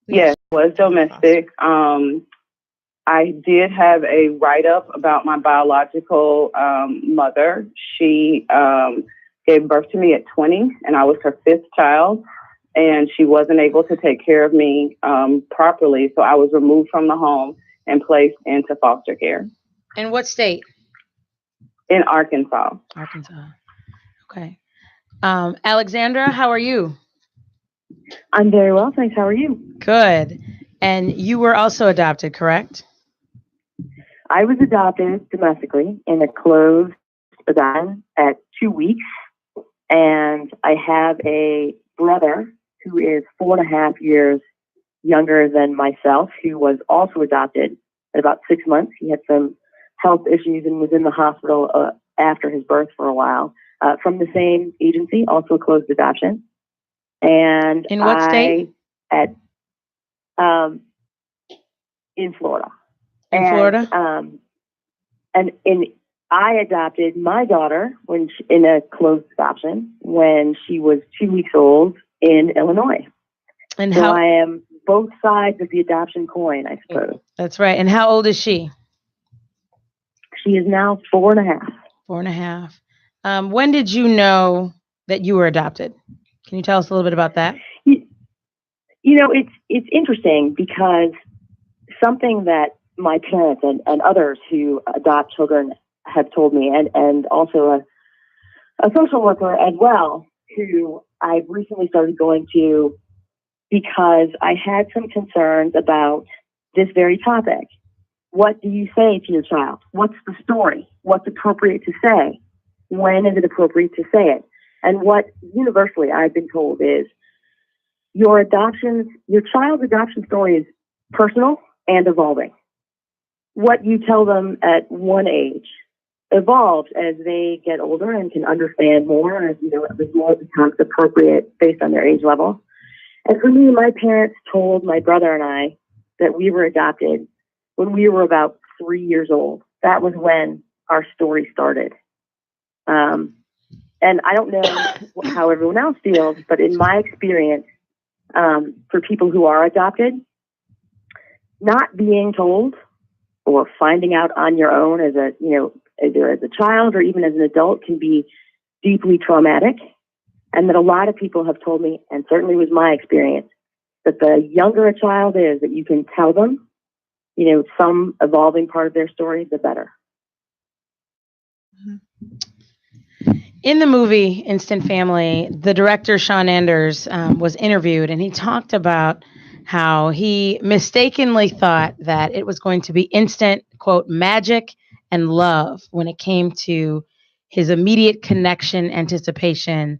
Speaker 7: Yes, it was domestic. I did have a write-up about my biological mother. She gave birth to me at 20, and I was her fifth child. And she wasn't able to take care of me properly. So I was removed from the home and placed into foster care.
Speaker 1: In what state?
Speaker 7: In Arkansas.
Speaker 1: Arkansas. Okay. Alexandra, how are you?
Speaker 7: I'm very well, thanks. How are you?
Speaker 1: Good. And you were also adopted, correct?
Speaker 8: I was adopted domestically in a closed adoption at 2 weeks. And I have a brother who is 4.5 years younger than myself, who was also adopted at about 6 months. He had some health issues and was in the hospital after his birth for a while. From the same agency, also a closed adoption. And
Speaker 1: in what state?
Speaker 8: In Florida.
Speaker 1: Florida.
Speaker 8: I adopted my daughter in a closed adoption when she was 2 weeks old in Illinois.
Speaker 1: And
Speaker 8: so
Speaker 1: how?
Speaker 8: I am both sides of the adoption coin, I suppose.
Speaker 1: That's right. And how old is she?
Speaker 8: She is now 4.5.
Speaker 1: 4.5. When did you know that you were adopted? Can you tell us a little bit about that?
Speaker 8: It's interesting because something that my parents and others who adopt children have told me, and also a social worker as well, who I've recently started going to because I had some concerns about this very topic. What do you say to your child? What's the story? What's appropriate to say? When is it appropriate to say it? And what universally I've been told is your child's adoption story is personal and evolving. What you tell them at one age evolves as they get older and can understand more, as more becomes appropriate based on their age level. And for me, my parents told my brother and I that we were adopted when we were about 3 years old. That was when our story started. And I don't know how everyone else feels, but in my experience, for people who are adopted, not being told or finding out on your own as either as a child or even as an adult can be deeply traumatic. And that a lot of people have told me, and certainly was my experience, that the younger a child is that you can tell them, some evolving part of their story, the better.
Speaker 1: In the movie Instant Family, the director, Sean Anders, was interviewed, and he talked about how he mistakenly thought that it was going to be instant, quote, magic and love when it came to his immediate connection, anticipation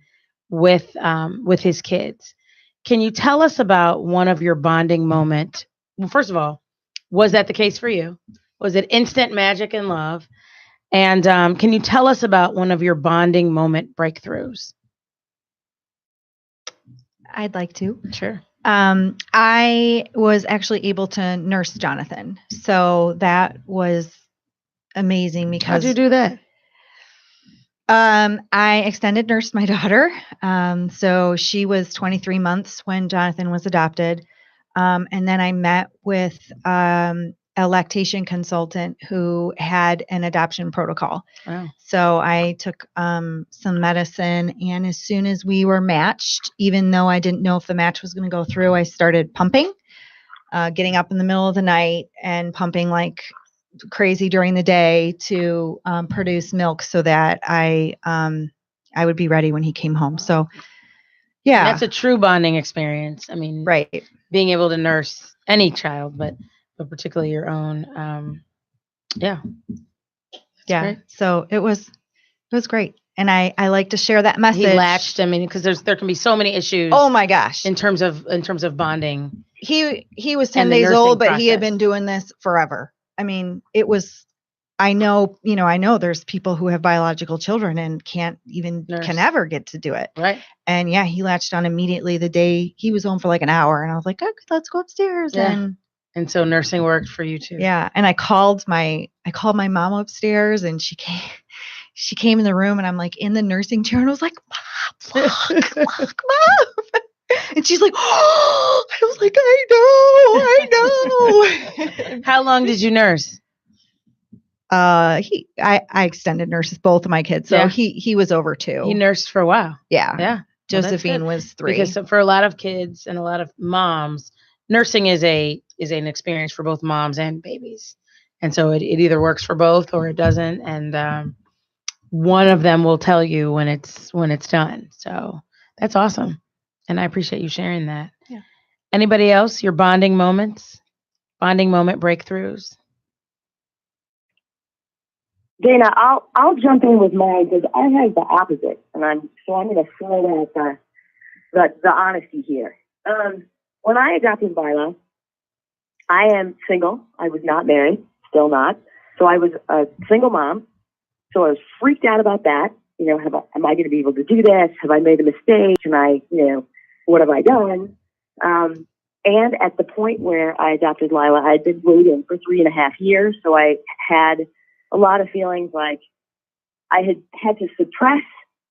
Speaker 1: with his kids. Can you tell us about one of your bonding moment? Well, first of all, was that the case for you? Was it instant magic and love? And can you tell us about one of your bonding moment breakthroughs?
Speaker 2: I'd like to.
Speaker 1: Sure.
Speaker 2: I was actually able to nurse Jonathan. So that was amazing because
Speaker 1: how'd you do that?
Speaker 2: I extended nursed my daughter. So she was 23 months when Jonathan was adopted. And then I met with a lactation consultant who had an adoption protocol.
Speaker 1: Wow.
Speaker 2: So I took some medicine, and as soon as we were matched, even though I didn't know if the match was going to go through, I started pumping, getting up in the middle of the night and pumping like crazy during the day to produce milk so that I would be ready when he came home. So yeah,
Speaker 1: and that's a true bonding experience. I mean,
Speaker 2: right.
Speaker 1: Being able to nurse any child, but particularly your own. Yeah.
Speaker 2: Great. So it was great. And I like to share that message.
Speaker 1: He latched. I mean, because there can be so many issues.
Speaker 2: Oh my gosh.
Speaker 1: In terms of bonding.
Speaker 2: He was 10 days old, but he had been doing this forever. I mean, it was, I know there's people who have biological children and can never get to do it.
Speaker 1: Right.
Speaker 2: And yeah, he latched on immediately the day he was home for like an hour, and I was like, okay, let's go upstairs.
Speaker 1: Yeah. And so nursing worked for you too.
Speaker 2: Yeah. And I called my mom upstairs, and she came in the room, and I'm like in the nursing chair, and I was like, Mom, look, Mom. And she's like, oh, I was like, I know.
Speaker 1: How long did you nurse?
Speaker 2: I extended nurses, both of my kids. So he was over 2.
Speaker 1: He nursed for a while.
Speaker 2: Yeah.
Speaker 1: Yeah.
Speaker 2: Josephine was 3.
Speaker 1: Because for a lot of kids and a lot of moms, nursing is an experience for both moms and babies. And so it either works for both or it doesn't. And one of them will tell you when it's done. So that's awesome. And I appreciate you sharing that.
Speaker 2: Yeah.
Speaker 1: Anybody else? Your bonding moment breakthroughs?
Speaker 8: Dana, I'll jump in with mine because I have the opposite, and I'm going to throw out the honesty here. When I adopted Lila, I am single. I was not married, still not. So I was a single mom. So I was freaked out about that. Am I going to be able to do this? Have I made a mistake? What have I done? And at the point where I adopted Lila, I had been waiting for 3.5 years. So I had a lot of feelings like I had to suppress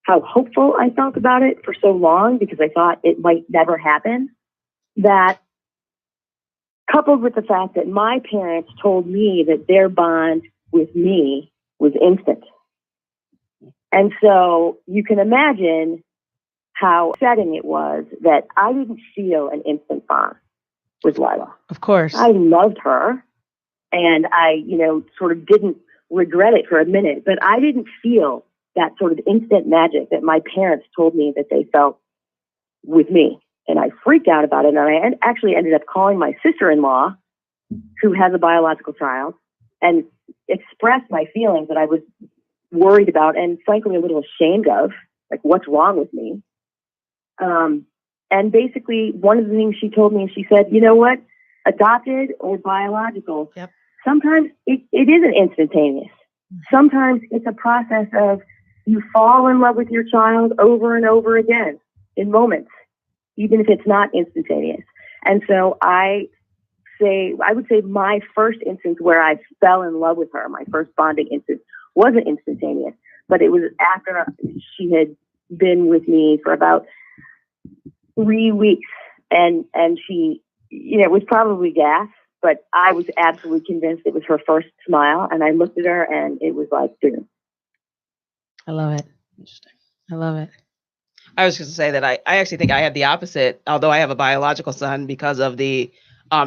Speaker 8: how hopeful I felt about it for so long because I thought it might never happen. That coupled with the fact that my parents told me that their bond with me was instant. And so you can imagine how upsetting it was that I didn't feel an instant bond with Lila.
Speaker 1: Of course.
Speaker 8: I loved her, and I, sort of didn't regret it for a minute, but I didn't feel that sort of instant magic that my parents told me that they felt with me. And I freaked out about it. And I actually ended up calling my sister-in-law, who has a biological child, and expressed my feelings that I was worried about and frankly a little ashamed of, like, what's wrong with me? And basically, one of the things she told me, she said, you know what, adopted or biological, sometimes it isn't instantaneous. Sometimes it's a process of you fall in love with your child over and over again in moments, even if it's not instantaneous. And so I would say my first instance where I fell in love with her, my first bonding instance, wasn't instantaneous, but it was after she had been with me for about 3 weeks, and she, it was probably gas, but I was absolutely convinced it was her first smile, and I looked at her, and it was like, boom.
Speaker 1: I love it. Interesting. I love it.
Speaker 4: I was just going to say that I actually think I had the opposite, although I have a biological son, because of the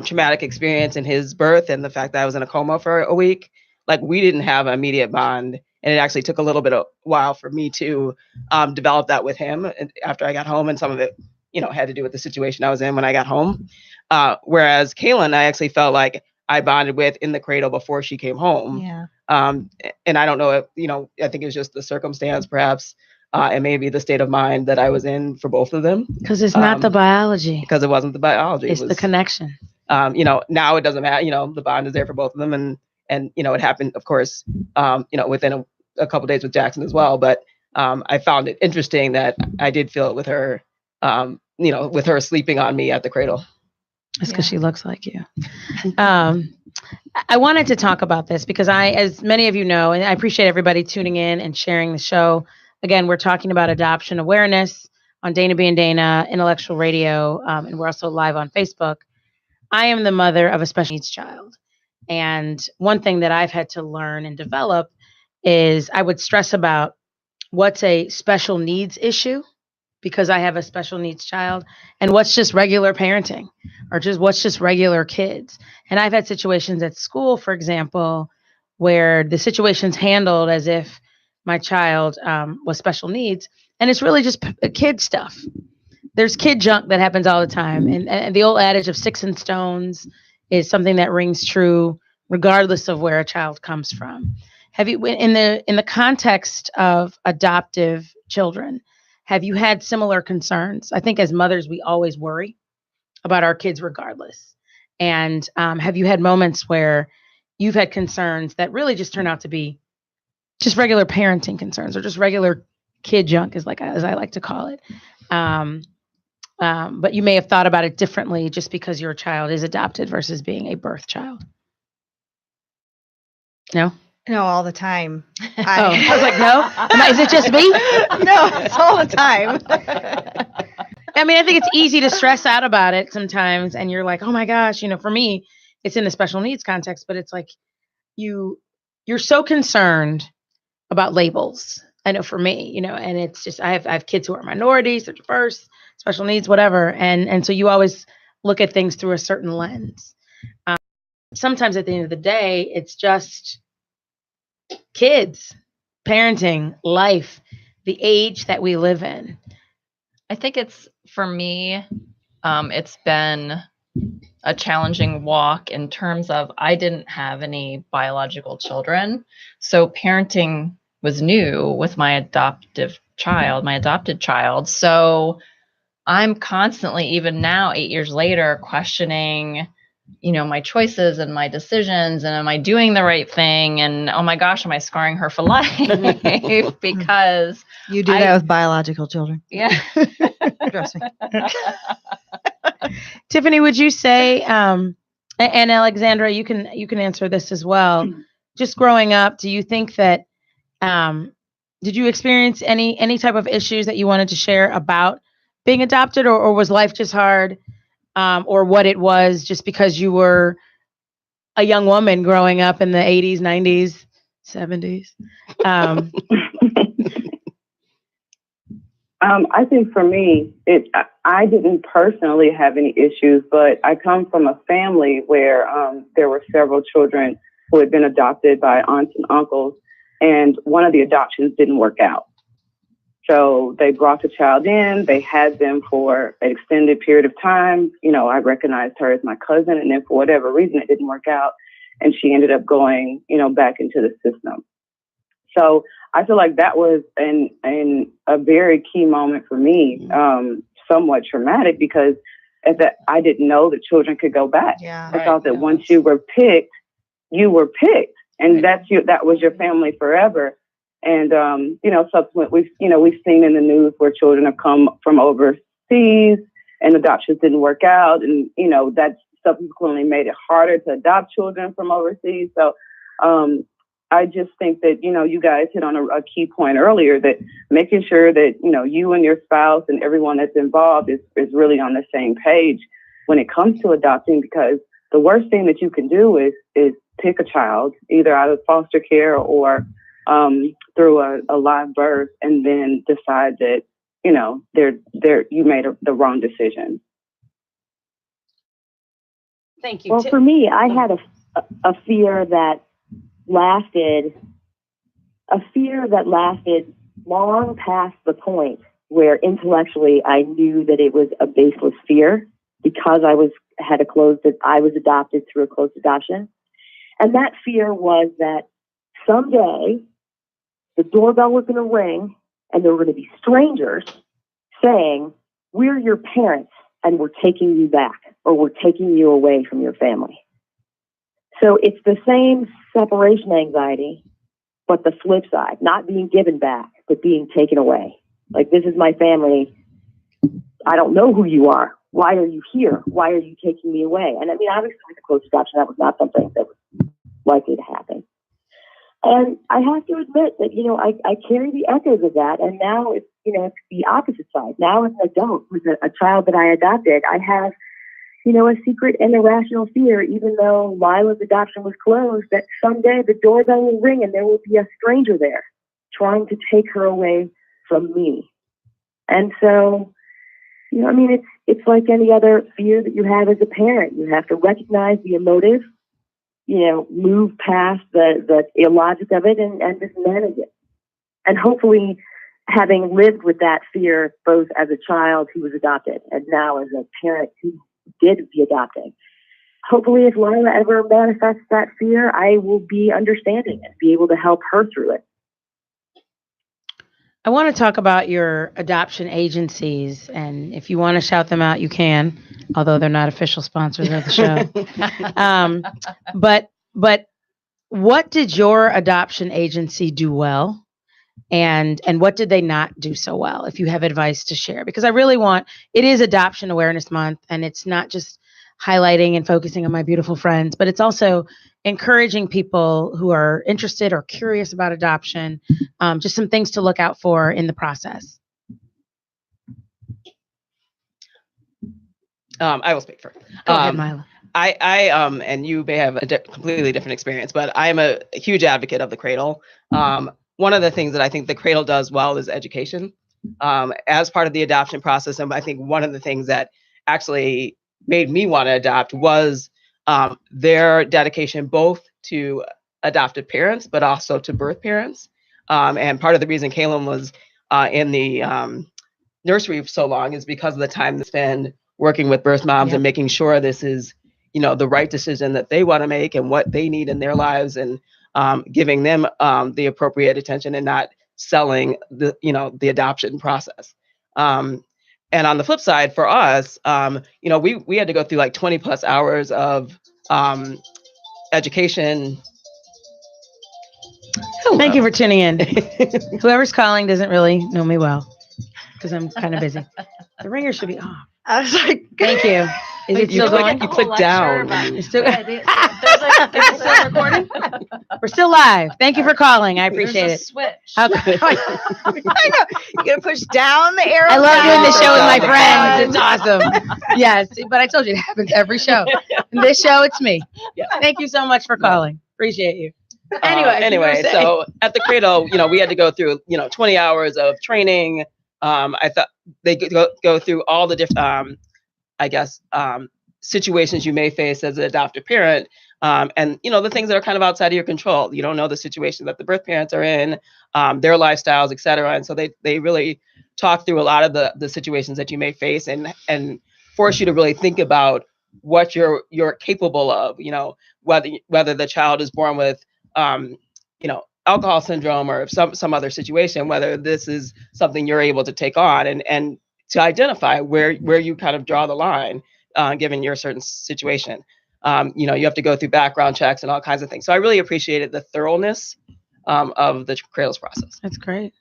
Speaker 4: traumatic experience in his birth and the fact that I was in a coma for a week. Like, we didn't have an immediate bond. And it actually took a little bit of while for me to develop that with him after I got home. And some of it, had to do with the situation I was in when I got home. Whereas Kaylin, I actually felt like I bonded with in the cradle before she came home.
Speaker 2: Yeah.
Speaker 4: And I don't know if, I think it was just the circumstance, perhaps, and maybe the state of mind that I was in for both of them.
Speaker 1: Because it's not the biology.
Speaker 4: Because it wasn't the biology.
Speaker 1: It's the connection.
Speaker 4: Now it doesn't matter. The bond is there for both of them. And it happened, of course, within a couple of days with Jackson as well. But I found it interesting that I did feel it with her, with her sleeping on me at the cradle.
Speaker 1: That's because she looks like you. I wanted to talk about this because as many of you know, and I appreciate everybody tuning in and sharing the show. Again, we're talking about adoption awareness on Dana Being Dana, Intellectual Radio, and we're also live on Facebook. I am the mother of a special needs child. And one thing that I've had to learn and develop is I would stress about what's a special needs issue because I have a special needs child and what's just regular parenting or what's just regular kids. And I've had situations at school, for example, where the situation's handled as if my child was special needs. And it's really just kid stuff. There's kid junk that happens all the time. And the old adage of sticks and stones is something that rings true regardless of where a child comes from. Have you, in the context of adoptive children, have you had similar concerns? I think as mothers, we always worry about our kids regardless. And have you had moments where you've had concerns that really just turn out to be just regular parenting concerns or just regular kid junk, as I like to call it? But you may have thought about it differently just because your child is adopted versus being a birth child. No?
Speaker 2: No, all the time.
Speaker 1: I was like, no? Is it just me?
Speaker 2: No, it's all the time.
Speaker 1: I mean, I think it's easy to stress out about it sometimes. And you're like, oh my gosh, for me, it's in the special needs context, but it's like you're so concerned about labels. I know for me, and it's just, I have kids who are minorities, they're diverse, special needs, whatever. And so you always look at things through a certain lens. Sometimes at the end of the day, it's just kids, parenting, life, the age that we live in.
Speaker 3: I think for me, it's been a challenging walk in terms of I didn't have any biological children. So parenting was new with my adopted child. So I'm constantly, even now, 8 years later, questioning, my choices and my decisions, and am I doing the right thing? And oh my gosh, am I scarring her for life? Because
Speaker 2: you do that with biological children.
Speaker 3: Yeah.
Speaker 2: Trust me.
Speaker 1: Tiffany, would you say, and Alexandra, you can answer this as well. Just growing up, do you think that, did you experience any type of issues that you wanted to share about being adopted, or was life just hard? Or what it was just because you were a young woman growing up in the 80s, 90s, 70s?
Speaker 7: I think for me, I didn't personally have any issues, but I come from a family where there were several children who had been adopted by aunts and uncles, and one of the adoptions didn't work out. So they brought the child in, they had them for an extended period of time. You know, I recognized her as my cousin, and then for whatever reason, it didn't work out. And she ended up going, you know, back into the system. So I feel like that was a very key moment for me, somewhat traumatic, because I didn't know that children could go back.
Speaker 2: Yeah.
Speaker 7: I thought that once you were picked, and that was your family forever. And you know, subsequently, we've seen in the news where children have come from overseas and adoptions didn't work out, and you know that subsequently made it harder to adopt children from overseas. So I just think that, you know, you guys hit on a key point earlier, that making sure that, you know, you and your spouse and everyone that's involved is really on the same page when it comes to adopting, because the worst thing that you can do is pick a child either out of foster care or through a live birth, and then decide that, you know, you made the wrong decision.
Speaker 1: Thank you.
Speaker 8: Well, for me, I had a fear that lasted long past the point where intellectually I knew that it was a baseless fear, because I was adopted through a closed adoption. And that fear was that someday the doorbell was going to ring and there were going to be strangers saying, "We're your parents and we're taking you back, or we're taking you away from your family." So it's the same separation anxiety, but the flip side, not being given back, but being taken away. Like, this is my family. I don't know who you are. Why are you here? Why are you taking me away? And I mean, obviously with the closed adoption, that was not something that was likely to happen. And I have to admit that, you know, I carry the echoes of that. And now it's, you know, it's the opposite side. Now as an adult with a child that I adopted, I have, you know, a secret and irrational fear, even though Lila's adoption was closed, that someday the doorbell will ring and there will be a stranger there trying to take her away from me. And so, you know, I mean, it's like any other fear that you have as a parent. You have to recognize the emotive, you know, move past the illogic of it and just manage it. And hopefully, having lived with that fear, both as a child who was adopted and now as a parent who did the adopting, hopefully if Lila ever manifests that fear, I will be understanding and be able to help her through it.
Speaker 1: I want to talk about your adoption agencies, and if you want to shout them out, you can, although they're not official sponsors of the show. But what did your adoption agency do well, and what did they not do so well? If you have advice to share, because I really it is Adoption Awareness Month, and it's not just highlighting and focusing on my beautiful friends, but it's also encouraging people who are interested or curious about adoption, just some things to look out for in the process.
Speaker 4: I will speak first.
Speaker 1: Go ahead, Mila.
Speaker 4: I and you may have a completely different experience, but I'm a huge advocate of the cradle. One of the things that I think the cradle does well is education, as part of the adoption process. And I think one of the things that actually made me want to adopt was their dedication both to adoptive parents, but also to birth parents. And part of the reason Kalila was in the nursery for so long is because of the time they spend working with birth moms and making sure this is, you know, the right decision that they want to make and what they need in their lives, and giving them the appropriate attention and not selling the, you know, the adoption process. And on the flip side, for us, you know, we had to go through like 20 plus hours of education.
Speaker 1: Thank you for tuning in. Whoever's calling doesn't really know me well because I'm kind of busy. The ringer should be off.
Speaker 2: I was like,
Speaker 1: thank you. Is it still going?
Speaker 4: You click down.
Speaker 1: You're still, is it still recording? We're still live. Thank you for calling. I appreciate it.
Speaker 3: Switch.
Speaker 1: Okay.
Speaker 2: I know. You gotta push down the arrow.
Speaker 1: I love doing the show with my
Speaker 2: down.
Speaker 1: friends. It's awesome. Yes, but I told you it happens every show. In this show, it's me.
Speaker 4: Yeah.
Speaker 1: Thank you so much for calling. Appreciate you. Anyway,
Speaker 4: so at the cradle, you know, we had to go through, you know, 20 hours of training. I thought they go through all the different, situations you may face as an adoptive parent, And, the things that are kind of outside of your control. You don't know the situation that the birth parents are in, their lifestyles, et cetera. And so they really talk through a lot of the situations that you may face and force you to really think about what you're capable of, whether the child is born with, alcohol syndrome or some other situation, whether this is something you're able to take on and to identify where you kind of draw the line, given your certain situation. You have to go through background checks and all kinds of things. So I really appreciated the thoroughness of the cradles process.
Speaker 1: That's great.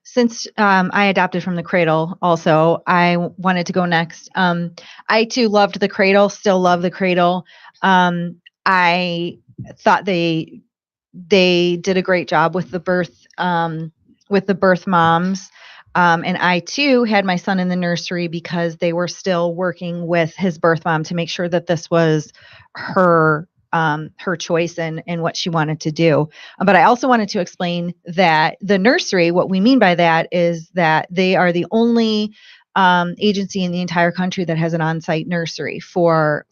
Speaker 2: Since I adopted from the cradle also, I wanted to go next. I too loved the cradle, still love the cradle. I thought they did a great job with the birth moms. And I too had my son in the nursery because they were still working with his birth mom to make sure that this was her choice and what she wanted to do. But I also wanted to explain that the nursery, what we mean by that is that they are the only agency in the entire country that has an on-site nursery for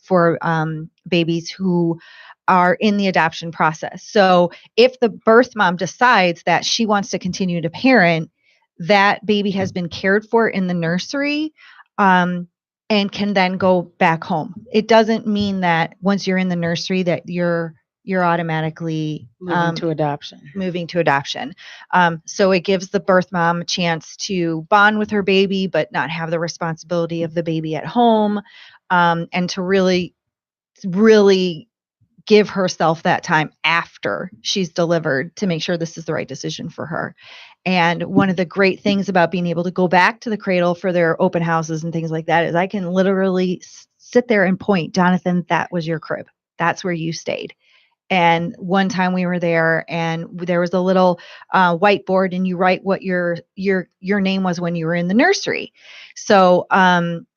Speaker 2: babies who are in the adoption process. So if the birth mom decides that she wants to continue to parent, that baby has been cared for in the nursery and can then go back home. It doesn't mean that once you're in the nursery that you're automatically
Speaker 1: Moving to adoption.
Speaker 2: So it gives the birth mom a chance to bond with her baby, but not have the responsibility of the baby at home, and to really, really give herself that time after she's delivered to make sure this is the right decision for her. And one of the great things about being able to go back to the cradle for their open houses and things like that is I can literally sit there and point, Jonathan, that was your crib. That's where you stayed. And one time we were there and there was a little whiteboard and you write what your name was when you were in the nursery. So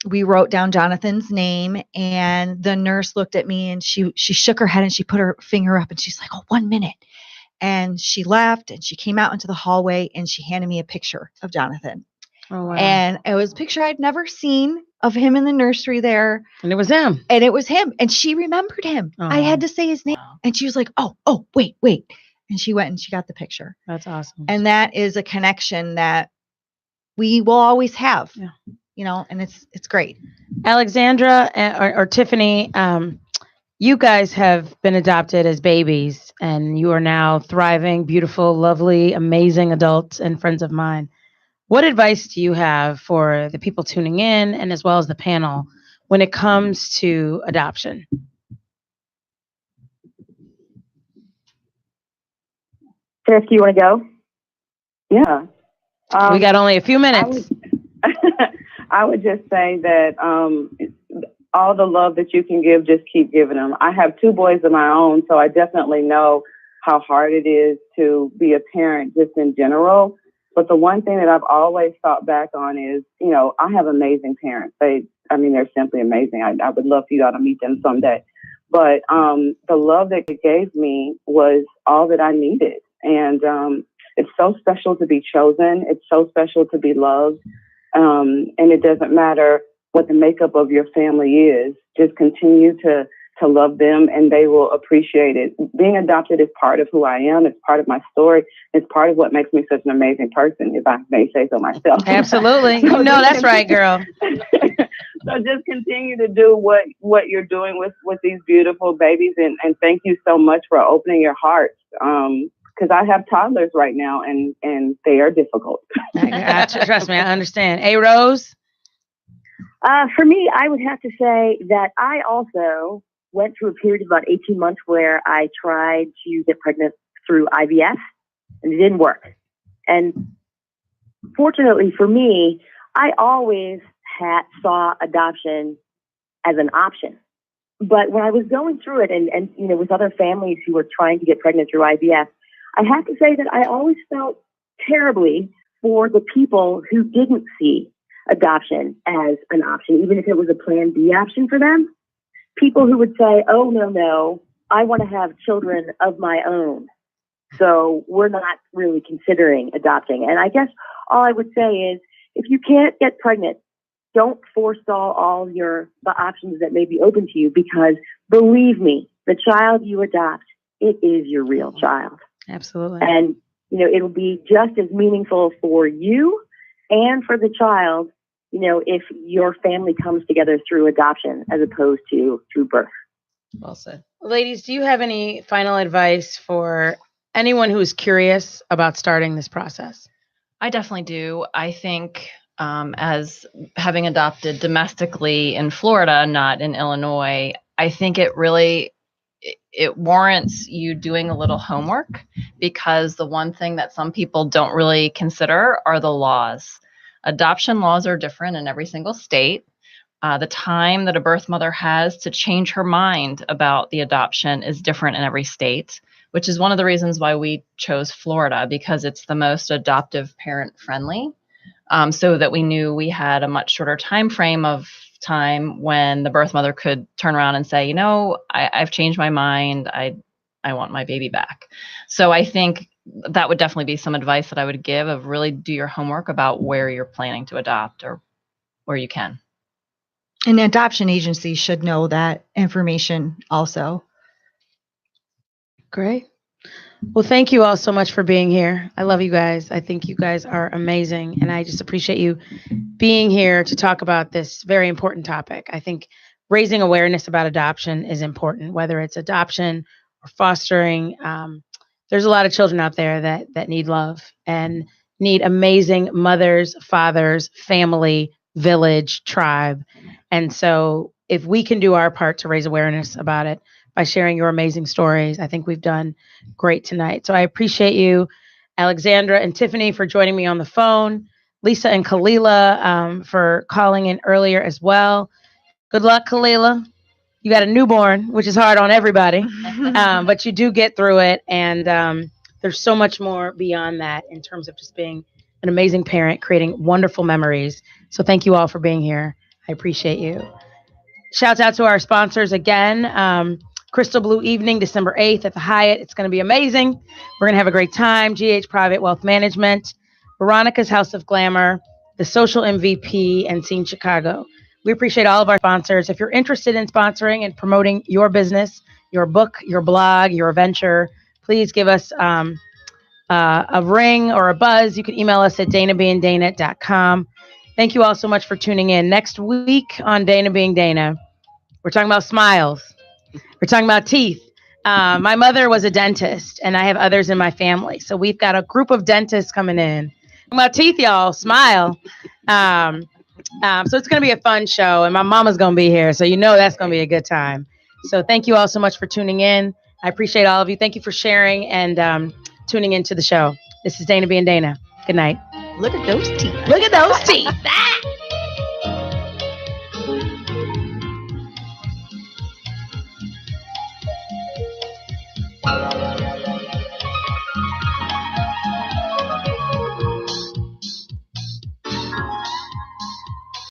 Speaker 2: we wrote down Jonathan's name and the nurse looked at me and she shook her head and she put her finger up and she's like, oh, 1 minute. And she left and she came out into the hallway and she handed me a picture of Jonathan.
Speaker 1: Oh, wow.
Speaker 2: And it was a picture I'd never seen of him in the nursery there.
Speaker 1: And it was him.
Speaker 2: And she remembered him.
Speaker 1: Oh.
Speaker 2: I had to say his name. And she was like, oh, wait. And she went and she got the picture.
Speaker 1: That's awesome.
Speaker 2: And that is a connection that we will always have, and it's great.
Speaker 1: Alexandra or Tiffany, you guys have been adopted as babies and you are now thriving, beautiful, lovely, amazing adults and friends of mine. What advice do you have for the people tuning in and as well as the panel when it comes to adoption?
Speaker 8: Tiff, do you want to go? Yeah.
Speaker 1: We got only a few minutes.
Speaker 6: I would just say that all the love that you can give, just keep giving them. I have 2 boys of my own, so I definitely know how hard it is to be a parent just in general. But the one thing that I've always thought back on is, I have amazing parents. They're simply amazing. I would love for you all to meet them someday. But the love that it gave me was all that I needed. And it's so special to be chosen. It's so special to be loved. And it doesn't matter what the makeup of your family is. Just continue to love them and they will appreciate it. Being adopted is part of who I am. It's part of my story. It's part of what makes me such an amazing person, if I may say so myself.
Speaker 1: Absolutely. So that's right, girl.
Speaker 6: So just continue to do what you're doing with these beautiful babies. And thank you so much for opening your hearts. Because I have toddlers right now and they are difficult.
Speaker 1: Trust me, I understand. Hey, Rose?
Speaker 8: For me, I would have to say that I also went through a period of about 18 months where I tried to get pregnant through IVF and it didn't work. And fortunately for me, I always saw adoption as an option. But when I was going through it and with other families who were trying to get pregnant through IVF, I have to say that I always felt terribly for the people who didn't see adoption as an option, even if it was a plan B option for them. People who would say, oh, no, I want to have children of my own. So we're not really considering adopting. And I guess all I would say is if you can't get pregnant, don't forestall all the options that may be open to you, because believe me, the child you adopt, it is your real child.
Speaker 1: Absolutely.
Speaker 8: And, it'll be just as meaningful for you and for the child, if your family comes together through adoption as opposed to through birth.
Speaker 1: Well said. Ladies, do you have any final advice for anyone who is curious about starting this process?
Speaker 3: I definitely do. I think as having adopted domestically in Florida, not in Illinois, I think it warrants you doing a little homework, because the one thing that some people don't really consider are the laws. Adoption laws are different in every single state. The time that a birth mother has to change her mind about the adoption is different in every state, which is one of the reasons why we chose Florida, because it's the most adoptive parent friendly. So that we knew we had a much shorter time frame of time when the birth mother could turn around and say, I've changed my mind. I want my baby back. So I think that would definitely be some advice that I would give, of really do your homework about where you're planning to adopt or where you can.
Speaker 2: An adoption agency should know that information also.
Speaker 1: Great. Well, thank you all so much for being here. I love you guys. I think you guys are amazing. And I just appreciate you being here to talk about this very important topic. I think raising awareness about adoption is important, whether it's adoption or fostering. There's a lot of children out there that need love and need amazing mothers, fathers, family, village, tribe. And so if we can do our part to raise awareness about it by sharing your amazing stories, I think we've done great tonight. So I appreciate you, Alexandra and Tiffany, for joining me on the phone, Lisa and Kalila for calling in earlier as well. Good luck, Kalila. You got a newborn, which is hard on everybody, but you do get through it. And there's so much more beyond that in terms of just being an amazing parent, creating wonderful memories. So thank you all for being here. I appreciate you. Shouts out to our sponsors again. Crystal Blue Evening, December 8th at the Hyatt. It's going to be amazing. We're going to have a great time. GH Private Wealth Management, Veronica's House of Glamour, The Social MVP, and Scene Chicago. We appreciate all of our sponsors. If you're interested in sponsoring and promoting your business, your book, your blog, your venture, please give us a ring or a buzz. You can email us at danabeingdana.com. Thank you all so much for tuning in. Next week on Dana Being Dana, we're talking about smiles. We're talking about teeth. My mother was a dentist, and I have others in my family. So we've got a group of dentists coming in. Talking about teeth, y'all. Smile. So it's going to be a fun show, and my mama's going to be here. So that's going to be a good time. So thank you all so much for tuning in. I appreciate all of you. Thank you for sharing and tuning into the show. This is Dana Being Dana. Good night.
Speaker 2: Look at those teeth.
Speaker 1: Look at those teeth. Ah!